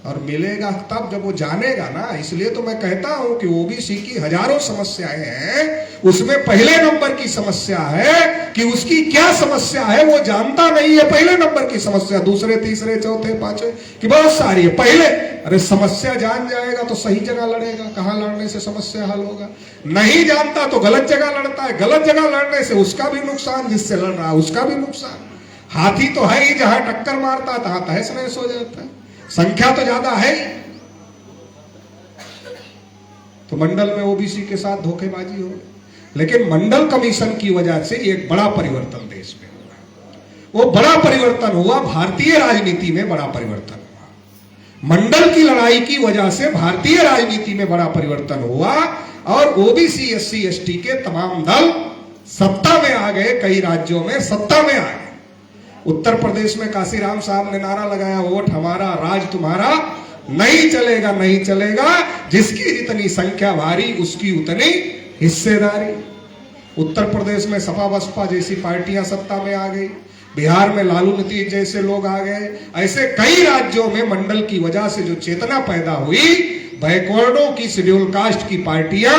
और मिलेगा तब जब वो जानेगा ना। इसलिए तो मैं कहता हूं कि ओबीसी की हजारों समस्याएं हैं, उसमें पहले नंबर की समस्या है कि उसकी क्या समस्या है वो जानता नहीं है। पहले नंबर की समस्या, दूसरे तीसरे चौथे पांचवे की बहुत सारी है। पहले अरे समस्या जान जाएगा तो सही जगह लड़ेगा, कहां लड़ने से समस्या हल होगा। नहीं जानता तो गलत जगह लड़ता है, गलत जगह लड़ने से उसका भी नुकसान, जिससे लड़ रहा है उसका भी नुकसान। हाथी तो है ही, जहां टक्कर मारता है तहां तहस नहस हो जाता है, संख्या तो ज्यादा है। तो मंडल में ओबीसी के साथ धोखेबाजी हो, लेकिन मंडल कमीशन की वजह से एक बड़ा परिवर्तन देश में हुआ। वो बड़ा परिवर्तन हुआ, भारतीय राजनीति में बड़ा परिवर्तन हुआ। मंडल की लड़ाई की वजह से भारतीय राजनीति में बड़ा परिवर्तन हुआ और ओबीसी एससी एसटी के तमाम दल सत्ता में आ गए, कई राज्यों में सत्ता में आ गए। उत्तर प्रदेश में काशीराम साहब ने नारा लगाया, वोट हमारा राज तुम्हारा। नहीं चलेगा, नहीं चलेगा, जिसकी जितनी संख्या भारी उसकी उतनी हिस्सेदारी। उत्तर प्रदेश में सपा बसपा जैसी पार्टियां सत्ता में आ गई, बिहार में लालू नीतीश जैसे लोग आ गए। ऐसे कई राज्यों में मंडल की वजह से जो चेतना पैदा हुई, बैकवर्डों की, शेड्यूल कास्ट की पार्टियां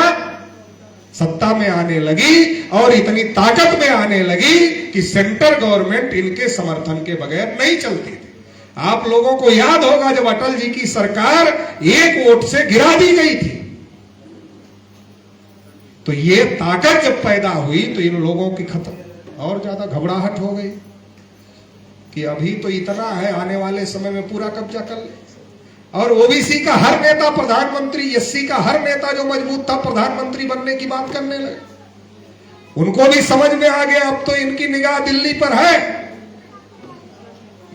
सत्ता में आने लगी और इतनी ताकत में आने लगी कि सेंट्रल गवर्नमेंट इनके समर्थन के बगैर नहीं चलती थी। आप लोगों को याद होगा जब अटल जी की सरकार एक वोट से गिरा दी गई थी, तो ये ताकत जब पैदा हुई तो इन लोगों की खत्म और ज्यादा घबराहट हो गई कि अभी तो इतना है, आने वाले समय में पूरा कब्जा कर ले। और ओबीसी का हर नेता प्रधानमंत्री, एससी का हर नेता जो मजबूत था प्रधानमंत्री बनने की बात करने लगे। उनको भी समझ में आ गया अब तो इनकी निगाह दिल्ली पर है,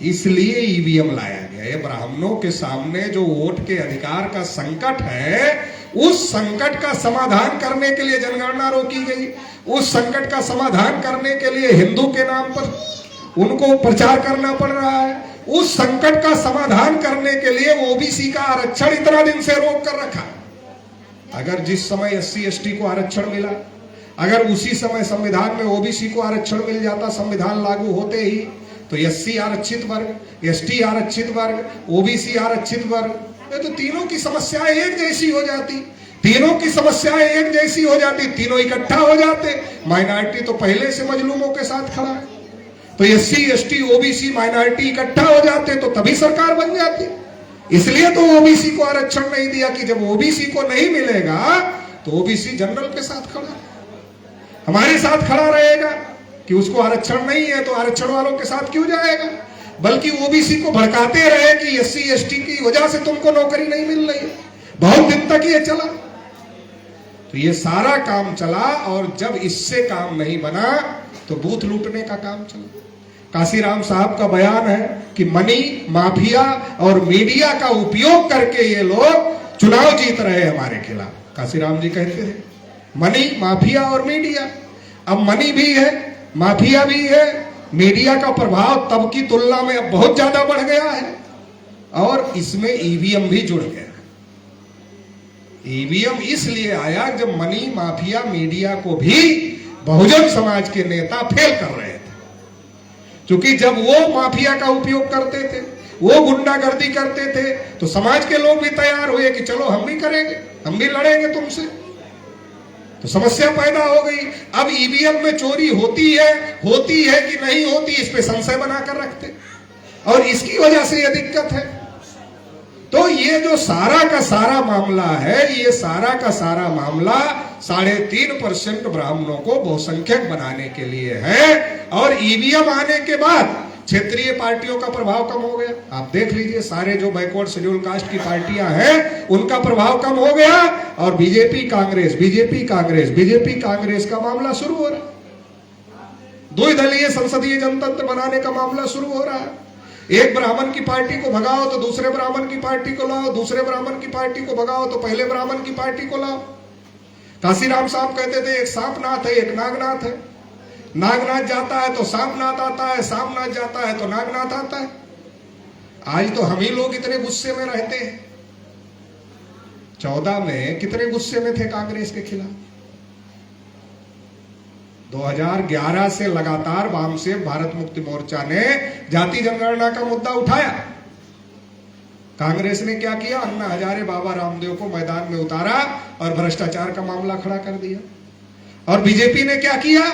इसलिए ईवीएम लाया गया। ये ब्राह्मणों के सामने जो वोट के अधिकार का संकट है, उस संकट का समाधान करने के लिए जनगणना रोकी गई। उस संकट का समाधान करने के लिए हिंदू के नाम पर उनको प्रचार करना पड़ रहा है। उस संकट का समाधान करने के लिए ओबीसी का आरक्षण इतना दिन से रोक कर रखा। अगर जिस समय एससी एसटी को आरक्षण मिला, अगर उसी समय संविधान में ओबीसी को आरक्षण मिल जाता, संविधान लागू होते ही, तो एससी आरक्षित वर्ग, एसटी आरक्षित वर्ग, ओबीसी आरक्षित वर्ग, तो तीनों की समस्याएं एक जैसी हो जाती। तीनों की समस्याएं एक जैसी हो जाती, तीनों इकट्ठा हो जाते। माइनॉरिटी तो पहले से मजलूमों के साथ खड़ा है, तो एससी एसटी ओबीसी माइनॉरिटी इकट्ठा हो जाते तो तभी सरकार बन जाती। इसलिए तो ओबीसी को आरक्षण नहीं दिया कि जब ओबीसी को नहीं मिलेगा तो ओबीसी जनरल के साथ खड़ा है, हमारे साथ खड़ा रहेगा कि उसको आरक्षण नहीं है तो आरक्षण वालों के साथ क्यों जाएगा, बल्कि ओबीसी को भड़काते रहे कि एससी एसटी की वजह से तुमको नौकरी नहीं मिल रही है। बहुत दिन तक ये चला, तो ये सारा काम चला। और जब इससे काम नहीं बना तो बूथ लूटने का काम चला। काशीराम साहब का बयान है कि मनी माफिया और मीडिया का उपयोग करके ये लोग चुनाव जीत रहे हैं हमारे खिलाफ। काशीराम जी कहते थे मनी माफिया और मीडिया। अब मनी भी है, माफिया भी है, मीडिया का प्रभाव तब की तुलना में अब बहुत ज्यादा बढ़ गया है, और इसमें ईवीएम भी जुड़ गया। ईवीएम इसलिए आया जब मनी माफिया मीडिया को भी बहुजन समाज के नेता फेल कर रहे थे, क्योंकि जब वो माफिया का उपयोग करते थे, वो गुंडागर्दी करते थे, तो समाज के लोग भी तैयार हुए कि चलो हम भी करेंगे, हम भी लड़ेंगे तुमसे। तो समस्या पैदा हो गई। अब ईवीएम में चोरी होती है कि नहीं होती, इस पे संशय बनाकर रखते, और इसकी वजह से यह दिक्कत है। तो ये जो सारा का सारा मामला है, ये सारा का सारा मामला 3.5% ब्राह्मणों को बहुसंख्यक बनाने के लिए है। और ईवीएम आने के बाद क्षेत्रीय पार्टियों का प्रभाव कम हो गया। आप देख लीजिए, सारे जो बैकवर्ड शेड्यूल कास्ट की पार्टियां हैं उनका प्रभाव कम हो गया, और बीजेपी कांग्रेस का मामला शुरू हो रहा है। द्विदलीय संसदीय जनतंत्र बनाने का मामला शुरू हो रहा है। एक ब्राह्मण की पार्टी को भगाओ तो दूसरे ब्राह्मण की पार्टी को लाओ, दूसरे ब्राह्मण की पार्टी को भगाओ तो पहले ब्राह्मण की पार्टी को लाओ। काशीराम साहब कहते थे एक सांपनाथ है, एक नागनाथ है। नागनाथ जाता है तो सांपनाथ आता है, सांपनाथ जाता है तो नागनाथ आता है। आज तो हम ही लोग इतने गुस्से में रहते हैं। 14 में कितने गुस्से में थे कांग्रेस के खिलाफ। 2011 से लगातार वाम से भारत मुक्ति मोर्चा ने जाति जनगणना का मुद्दा उठाया। कांग्रेस ने क्या किया, अन्ना हजारे बाबा रामदेव को मैदान में उतारा और भ्रष्टाचार का मामला खड़ा कर दिया। और बीजेपी ने क्या किया,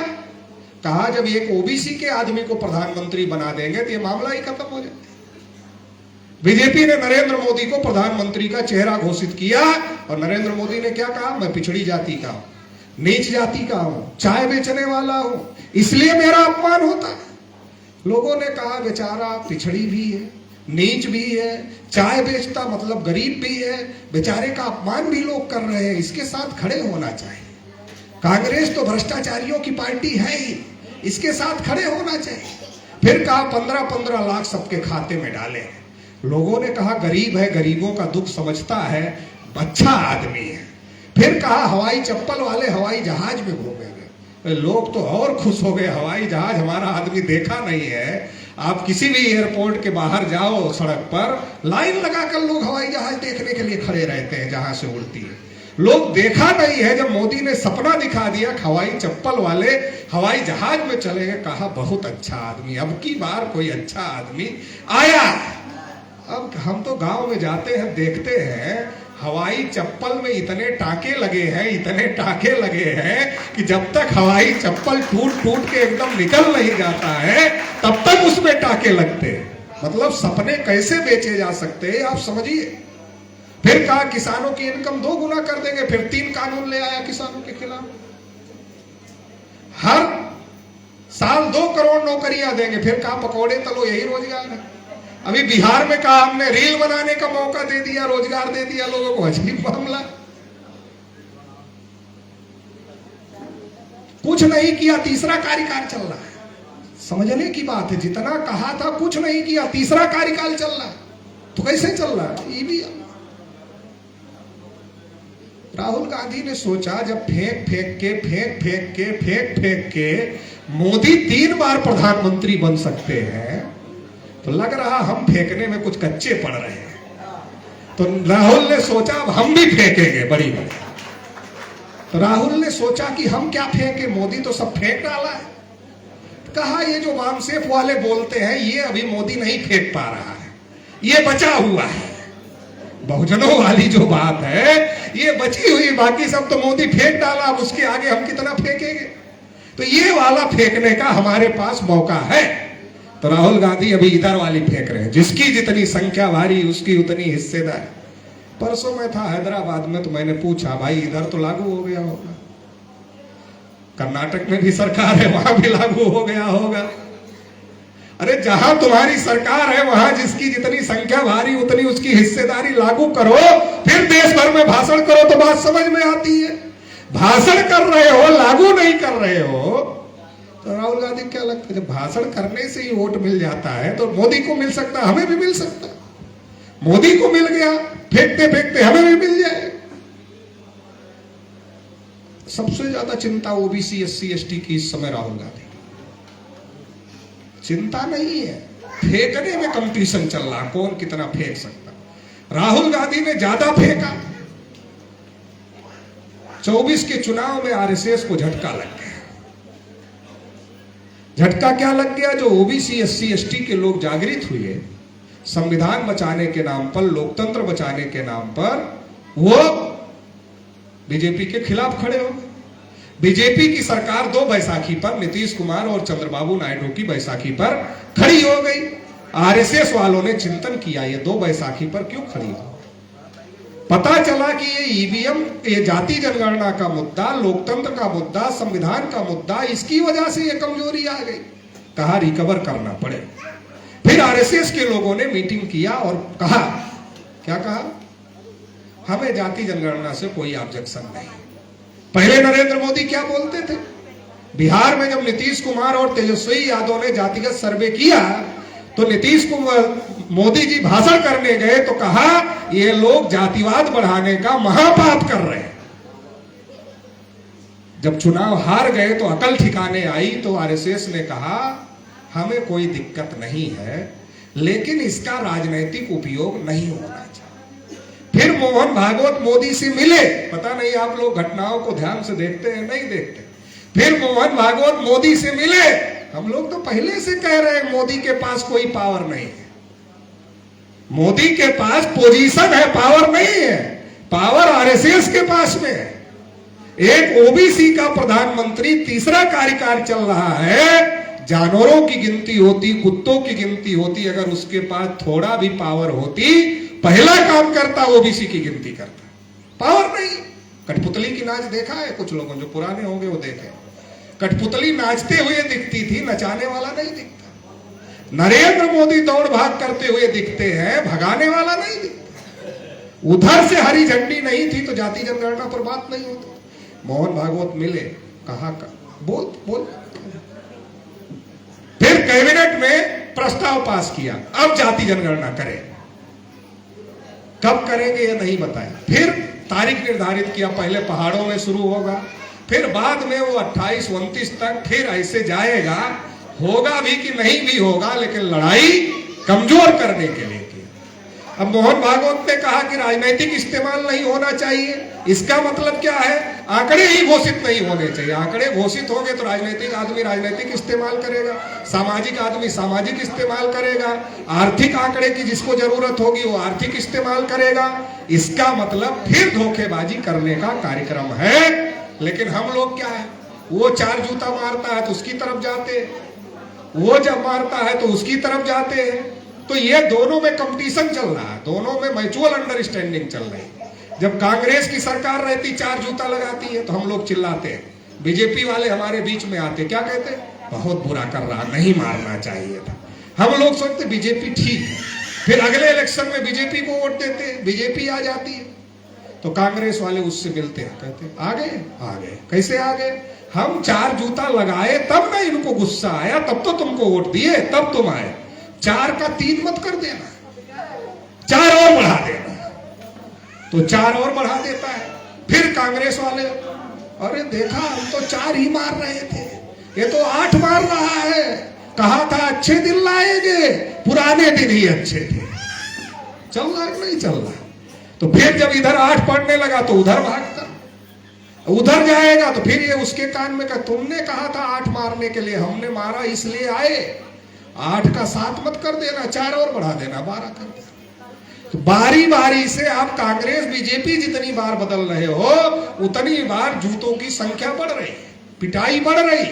कहा जब एक ओबीसी के आदमी को प्रधानमंत्री बना देंगे तो ये मामला ही खत्म हो जाएगा। बीजेपी ने नरेंद्र मोदी को प्रधानमंत्री का चेहरा घोषित किया, और नरेंद्र मोदी ने क्या कहा, मैं पिछड़ी जाति का हूं, नीच जाति का हूं, चाय बेचने वाला हूं, इसलिए मेरा अपमान होता है। लोगों ने कहा बेचारा पिछड़ी भी है, नीच भी है, चाय बेचता मतलब गरीब भी है, बेचारे का अपमान भी लोग कर रहे हैं, इसके साथ खड़े होना चाहिए। कांग्रेस तो भ्रष्टाचारियों की पार्टी है ही, इसके साथ खड़े होना चाहिए। फिर कहा 15-15 लाख सबके खाते में डाले। लोगों ने कहा गरीब है, गरीबों का दुख समझता है, अच्छा आदमी है। फिर कहा हवाई चप्पल वाले हवाई जहाज में घूमेंगे। लोग तो और खुश हो गए, हवाई जहाज हमारा आदमी देखा नहीं है। आप किसी भी एयरपोर्ट के बाहर जाओ, सड़क पर लाइन लगाकर लोग हवाई जहाज देखने के लिए खड़े रहते हैं जहां से उड़ती है। लोग देखा नहीं है, जब मोदी ने सपना दिखा दिया हवाई चप्पल वाले हवाई जहाज में चले गए, कहा बहुत अच्छा आदमी, अब की बार कोई अच्छा आदमी आया। अब हम तो गांव में जाते हैं, देखते हैं हवाई चप्पल में इतने टाके लगे हैं कि जब तक हवाई चप्पल टूट के एकदम निकल नहीं जाता है तब तक उसमें टाके लगते हैं। मतलब सपने कैसे बेचे जा सकते हैं आप समझिए। फिर कहा किसानों की इनकम 2 गुना कर देंगे, फिर 3 कानून ले आया किसानों के खिलाफ। हर साल 2 करोड़ नौकरियां देंगे, फिर कहा पकौड़े तलो यही रोजगार है। अभी बिहार में कहा हमने रील बनाने का मौका दे दिया, रोजगार दे दिया लोगों को। अजीब मामला, कुछ नहीं किया, तीसरा कार्यकाल चल रहा है। समझने की बात है, जितना कहा था कुछ नहीं किया, तीसरा कार्यकाल चल रहा है, तो कैसे चल रहा है ईवीएम। राहुल गांधी ने सोचा जब फेंक फेंक के मोदी 3 बार प्रधानमंत्री बन सकते हैं, तो लग रहा हम फेंकने में कुछ कच्चे पड़ रहे हैं। तो राहुल ने सोचा अब हम भी फेंकेंगे बड़ी बड़ी। तो राहुल ने सोचा कि हम क्या फेंके, मोदी तो सब फेंक डाला है। कहा ये जो वामसेफ वाले बोलते हैं ये अभी मोदी नहीं फेंक पा रहा है, ये बचा हुआ है। बहुजनों वाली जो बात है ये बची हुई, बाकी सब तो मोदी फेंक डाला, अब उसके आगे हम कितना फेंकेंगे। तो ये वाला फेंकने का हमारे पास मौका है। तो राहुल गांधी अभी इधर वाली फेंक रहे हैं, जिसकी जितनी संख्या भारी उसकी उतनी हिस्सेदार। परसों मैं था हैदराबाद में, तो मैंने पूछा भाई इधर तो लागू हो गया होगा, कर्नाटक में भी सरकार है वहां भी लागू हो गया होगा। अरे जहां तुम्हारी सरकार है वहां जिसकी जितनी संख्या भारी उतनी उसकी हिस्सेदारी लागू करो, फिर देश भर में भाषण करो तो बात समझ में आती है। भाषण कर रहे हो, लागू नहीं कर रहे हो। तो राहुल गांधी क्या लगता है, जब भाषण करने से ही वोट मिल जाता है तो मोदी को मिल सकता, हमें भी मिल सकता। मोदी को मिल गया, फेंकते फेंकते हमें भी मिल जाए। सबसे ज्यादा चिंता ओबीसी SC ST की इस समय राहुल गांधी। चिंता नहीं है, फेंकने में कंपटीशन चल रहा, कौन कितना फेंक सकता। राहुल गांधी ने ज्यादा फेंका, 24 के चुनाव में RSS को झटका लग गया। झटका क्या लग गया, जो ओबीसी SC ST के लोग जागृत हुए, संविधान बचाने के नाम पर, लोकतंत्र बचाने के नाम पर वो बीजेपी के खिलाफ खड़े हो गए। बीजेपी की सरकार 2 बैसाखी पर, नीतीश कुमार और चंद्रबाबू नायडू की बैसाखी पर खड़ी हो गई। RSS वालों ने चिंतन किया ये 2 बैसाखी पर क्यों खड़ी हो। पता चला कि ये ईवीएम, ये जाति जनगणना का मुद्दा, लोकतंत्र का मुद्दा, संविधान का मुद्दा, इसकी वजह से ये कमजोरी आ गई। कहा रिकवर करना पड़े। फिर RSS के लोगों ने मीटिंग किया और कहा, क्या कहा, हमें जाति जनगणना से कोई ऑब्जेक्शन नहीं। पहले नरेंद्र मोदी क्या बोलते थे, बिहार में जब नीतीश कुमार और तेजस्वी यादव ने जातिगत सर्वे किया तो नीतीश कुमार मोदी जी भाषण करने गए तो कहा ये लोग जातिवाद बढ़ाने का महापाप कर रहे हैं। जब चुनाव हार गए तो अकल ठिकाने आई तो RSS ने कहा हमें कोई दिक्कत नहीं है, लेकिन इसका राजनीतिक उपयोग नहीं होना चाहिए। फिर मोहन भागवत मोदी से मिले, पता नहीं आप लोग घटनाओं को ध्यान से देखते हैं नहीं देखते। फिर मोहन भागवत मोदी से मिले, हम लोग तो पहले से कह रहे हैं मोदी के पास कोई पावर नहीं है। मोदी के पास पोजीशन है, पावर नहीं है। पावर RSS के पास में है। एक ओबीसी का प्रधानमंत्री, तीसरा कार्यकाल चल रहा है, जानवरों की गिनती होती, कुत्तों की गिनती होती, अगर उसके पास थोड़ा भी पावर होती पहला काम करता ओबीसी की गिनती करता। पावर नहीं। कठपुतली की नाच देखा है कुछ लोगों, जो पुराने होंगे वो देखे। कठपुतली नाचते हुए दिखती थी, नचाने वाला नहीं दिखता। नरेंद्र मोदी दौड़ भाग करते हुए दिखते हैं, भगाने वाला नहीं दिखता। उधर से हरी झंडी नहीं थी तो जाति जनगणना पर बात नहीं होती। मोहन भागवत मिले, कहा बोल बोल। फिर कैबिनेट में प्रस्ताव पास किया, अब जाति जनगणना करें। कब करेंगे ये नहीं बताया। फिर तारीख निर्धारित किया, पहले पहाड़ों में शुरू होगा, फिर बाद में वो 28-29 तक, फिर ऐसे जाएगा। होगा भी कि नहीं भी होगा, लेकिन लड़ाई कमजोर करने के लिए की। अब मोहन भागवत ने कहा कि राजनीतिक इस्तेमाल नहीं होना चाहिए। इसका मतलब क्या है, आंकड़े ही घोषित नहीं होने चाहिए। आंकड़े घोषित होंगे तो राजनीतिक आदमी राजनीतिक इस्तेमाल करेगा, सामाजिक आदमी सामाजिक इस्तेमाल करेगा, आर्थिक आंकड़े की जिसको जरूरत होगी वो आर्थिक इस्तेमाल करेगा। इसका मतलब फिर धोखेबाजी करने का कार्यक्रम है। लेकिन हम लोग क्या है, वो 4 जूता मारता है तो उसकी तरफ जाते हैं, वो जब मारता है तो उसकी तरफ जाते हैं। तो ये दोनों में कंपटीशन चल रहा है, दोनों में म्यूचुअल अंडरस्टैंडिंग चल रही है। जब कांग्रेस की सरकार रहती, चार जूता लगाती है, तो हम लोग चिल्लाते हैं, बीजेपी वाले हमारे बीच में आते, क्या कहते, बहुत बुरा कर रहा, नहीं मारना चाहिए था। हम लोग सोचते बीजेपी ठीक है, फिर अगले इलेक्शन में बीजेपी को वोट देते, बीजेपी आ जाती है, तो कांग्रेस वाले उससे मिलते हैं, कहते आ गए। कैसे आ गए? हम चार जूता लगाए तब ना इनको गुस्सा आया, तब तो तुमको वोट दिए, तब तुम आए। 4 का 3 मत कर देना, 4 और बढ़ा देना, तो 4 और बढ़ा देता है। फिर कांग्रेस वाले, अरे देखा हम तो 4 ही मार रहे थे, ये तो 8 मार रहा है, कहा था अच्छे दिन लाएंगे, पुराने दिन ही अच्छे थे। चल रहा है नहीं चल रहा? तो फिर जब इधर 8 पढ़ने लगा तो उधर भागता, उधर जाएगा तो फिर ये उसके कान में कहा, तुमने कहा था 8 मारने के लिए, हमने मारा इसलिए आए, 8 का 7 मत कर देना, 4 और बढ़ा देना, 12 कर देना। तो बारी बारी से आप कांग्रेस बीजेपी जितनी बार बदल रहे हो, उतनी बार जूतों की संख्या बढ़ रही, पिटाई बढ़ रही।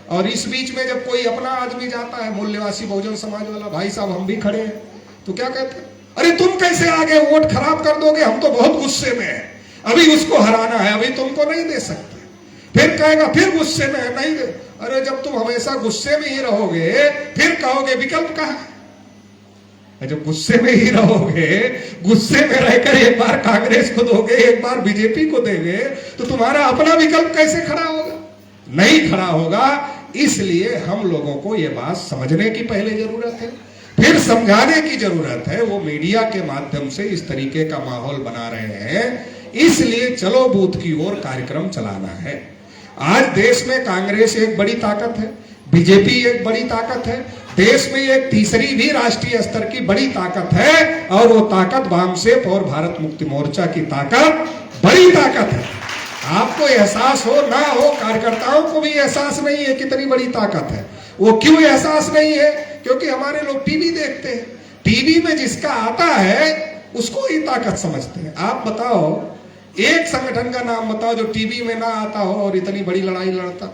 और इस बीच में जब कोई अपना आदमी जाता है, मूल्यवासी बहुजन समाज वाला, भाई साहब हम भी खड़े हैं, तो क्या कहते हैं, अरे तुम कैसे आगे वोट खराब कर दोगे, हम तो बहुत गुस्से में हैं, अभी उसको हराना है, अभी तुमको नहीं दे सकते। फिर कहेगा फिर गुस्से में है, नहीं दे। अरे जब तुम हमेशा गुस्से में ही रहोगे, फिर कहोगे विकल्प कहां है? जब गुस्से में ही रहोगे, गुस्से में रहकर एक बार कांग्रेस को दोगे, एक बार बीजेपी को देंगे, तो तुम्हारा अपना विकल्प कैसे खड़ा होगा? नहीं खड़ा होगा। इसलिए हम लोगों को यह बात समझने की पहले जरूरत है, फिर समझाने की जरूरत है। वो मीडिया के माध्यम से इस तरीके का माहौल बना रहे हैं, इसलिए चलो बूथ की ओर कार्यक्रम चलाना है। आज देश में कांग्रेस एक बड़ी ताकत है, बीजेपी एक बड़ी ताकत है, देश में एक तीसरी भी राष्ट्रीय स्तर की बड़ी ताकत है, और वो ताकत वामसेप और भारत मुक्ति मोर्चा की ताकत बड़ी ताकत है। आपको एहसास हो ना हो, कार्यकर्ताओं को भी एहसास नहीं है कितनी बड़ी ताकत है। वो क्यों एहसास नहीं है? क्योंकि हमारे लोग टीवी देखते हैं, टीवी में जिसका आता है उसको ही ताकत समझते हैं। आप बताओ, एक संगठन का नाम बताओ जो टीवी में ना आता हो और इतनी बड़ी लड़ाई लड़ता।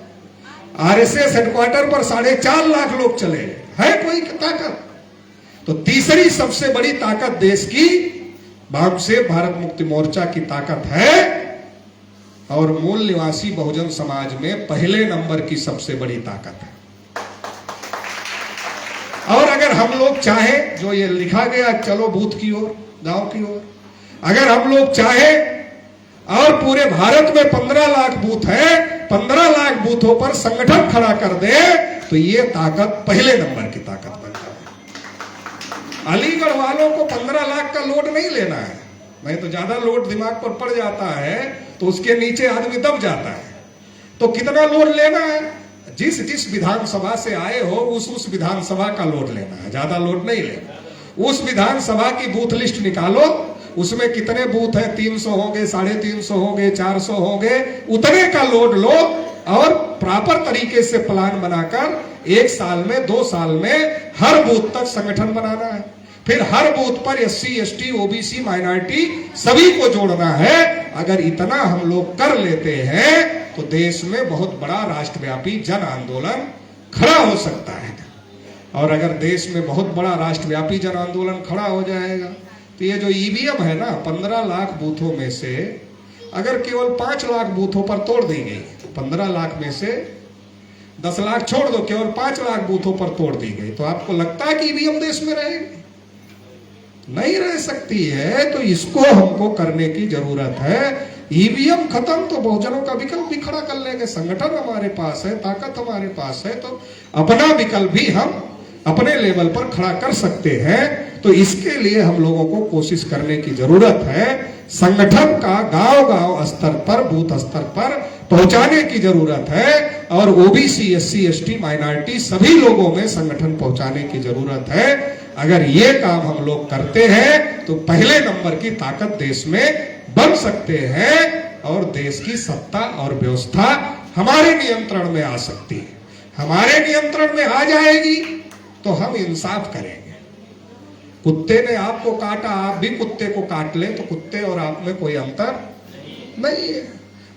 आरएसएस हेडक्वार्टर पर 4.5 लाख लोग चले, है कोई ताकत? तो तीसरी सबसे बड़ी ताकत देश की वामसेप भारत मुक्ति मोर्चा की ताकत है, और मूल निवासी बहुजन समाज में पहले नंबर की सबसे बड़ी ताकत है। और अगर हम लोग चाहें, जो ये लिखा गया चलो बूथ की ओर, गांव की ओर, अगर हम लोग चाहें और पूरे भारत में 15 लाख बूथ है, 15 लाख बूथों पर संगठन खड़ा कर दे, तो ये ताकत पहले नंबर की ताकत बन जाए। अलीगढ़ वालों को 15 लाख का लोड नहीं लेना है, नहीं तो ज्यादा लोड दिमाग पर पड़ जाता है तो उसके नीचे आदमी दब जाता है। तो कितना लोड लेना है? जिस जिस विधानसभा से आए हो उस विधानसभा का लोड लेना है, ज्यादा लोड नहीं लेना। उस विधानसभा की बूथ लिस्ट निकालो, उसमें कितने बूथ है, 300 होंगे, 350 होंगे, 400 होंगे, उतने का लोड लो, और प्रॉपर तरीके से प्लान बनाकर 1 साल में 2 साल में हर बूथ तक संगठन बनाना है। फिर हर बूथ पर SC, ST, OBC, माइनॉरिटी सभी को जोड़ना है। अगर इतना हम लोग कर लेते हैं तो देश में बहुत बड़ा राष्ट्रव्यापी जन आंदोलन खड़ा हो सकता है। और अगर देश में बहुत बड़ा राष्ट्रव्यापी जन आंदोलन खड़ा हो जाएगा तो ये जो EVM है ना, 15 लाख बूथों में से अगर केवल 5 लाख बूथों पर तोड़ दी गई, 15 लाख में से 10 लाख छोड़ दो, केवल 5 लाख बूथों पर तोड़ दी गई, तो आपको लगता है कि EVM देश में रहेगी? नहीं रह सकती है। तो इसको हमको करने की जरूरत है। EVM खत्म तो बहुजनों का विकल्प भी खड़ा कर लेंगे, संगठन हमारे पास है, ताकत हमारे पास है, तो अपना विकल्प भी हम अपने लेवल पर खड़ा कर सकते हैं। तो इसके लिए हम लोगों को कोशिश करने की जरूरत है। संगठन का गांव-गांव स्तर पर, बूथ स्तर पर पहुंचाने की जरूरत है, और OBC, SC, ST, माइनॉरिटी सभी लोगों में संगठन पहुंचाने की जरूरत है। अगर ये काम हम लोग करते हैं तो पहले नंबर की ताकत देश में बन सकते हैं, और देश की सत्ता और व्यवस्था हमारे नियंत्रण में आ सकती है। हमारे नियंत्रण में आ जाएगी तो हम इंसाफ करेंगे। कुत्ते ने आपको काटा, आप भी कुत्ते को काट ले, तो कुत्ते और आप में कोई अंतर नहीं है।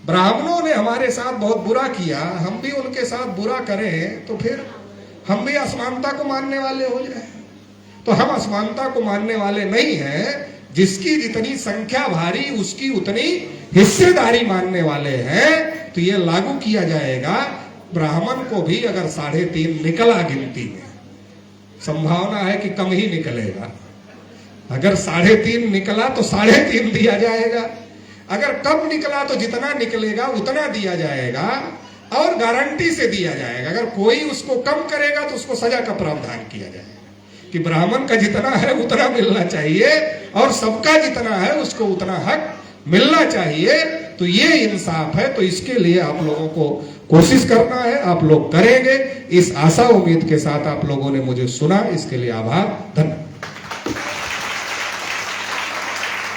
ब्राह्मणों ने हमारे साथ बहुत बुरा किया, हम भी उनके साथ बुरा करें, तो फिर हम भी असमानता को मानने वाले हो जाए। तो हम असमानता को मानने वाले नहीं हैं। जिसकी जितनी संख्या भारी उसकी उतनी हिस्सेदारी मानने वाले हैं। तो ये लागू किया जाएगा। ब्राह्मण को भी अगर 3.5 निकला गिनती में, संभावना है कि कम ही निकलेगा। अगर 3.5 निकला तो 3.5 दिया जाएगा। अगर कम निकला तो जितना निकलेगा उतना दिया जाएगा और गारंटी से दिया जाएगा। अगर कोई उसको कम करेगा तो उसको सजा का प्रावधान किया जाएगा कि ब्राह्मण का जितना है उतना मिलना चाहिए और सबका जितना है उसको उतना हक मिलना चाहिए। तो ये इंसाफ है। तो इसके लिए आप लोगों को कोशिश करना है, आप लोग करेंगे। इस आशा उम्मीद के साथ आप लोगों ने मुझे सुना, इसके लिए आभार, धन्यवाद।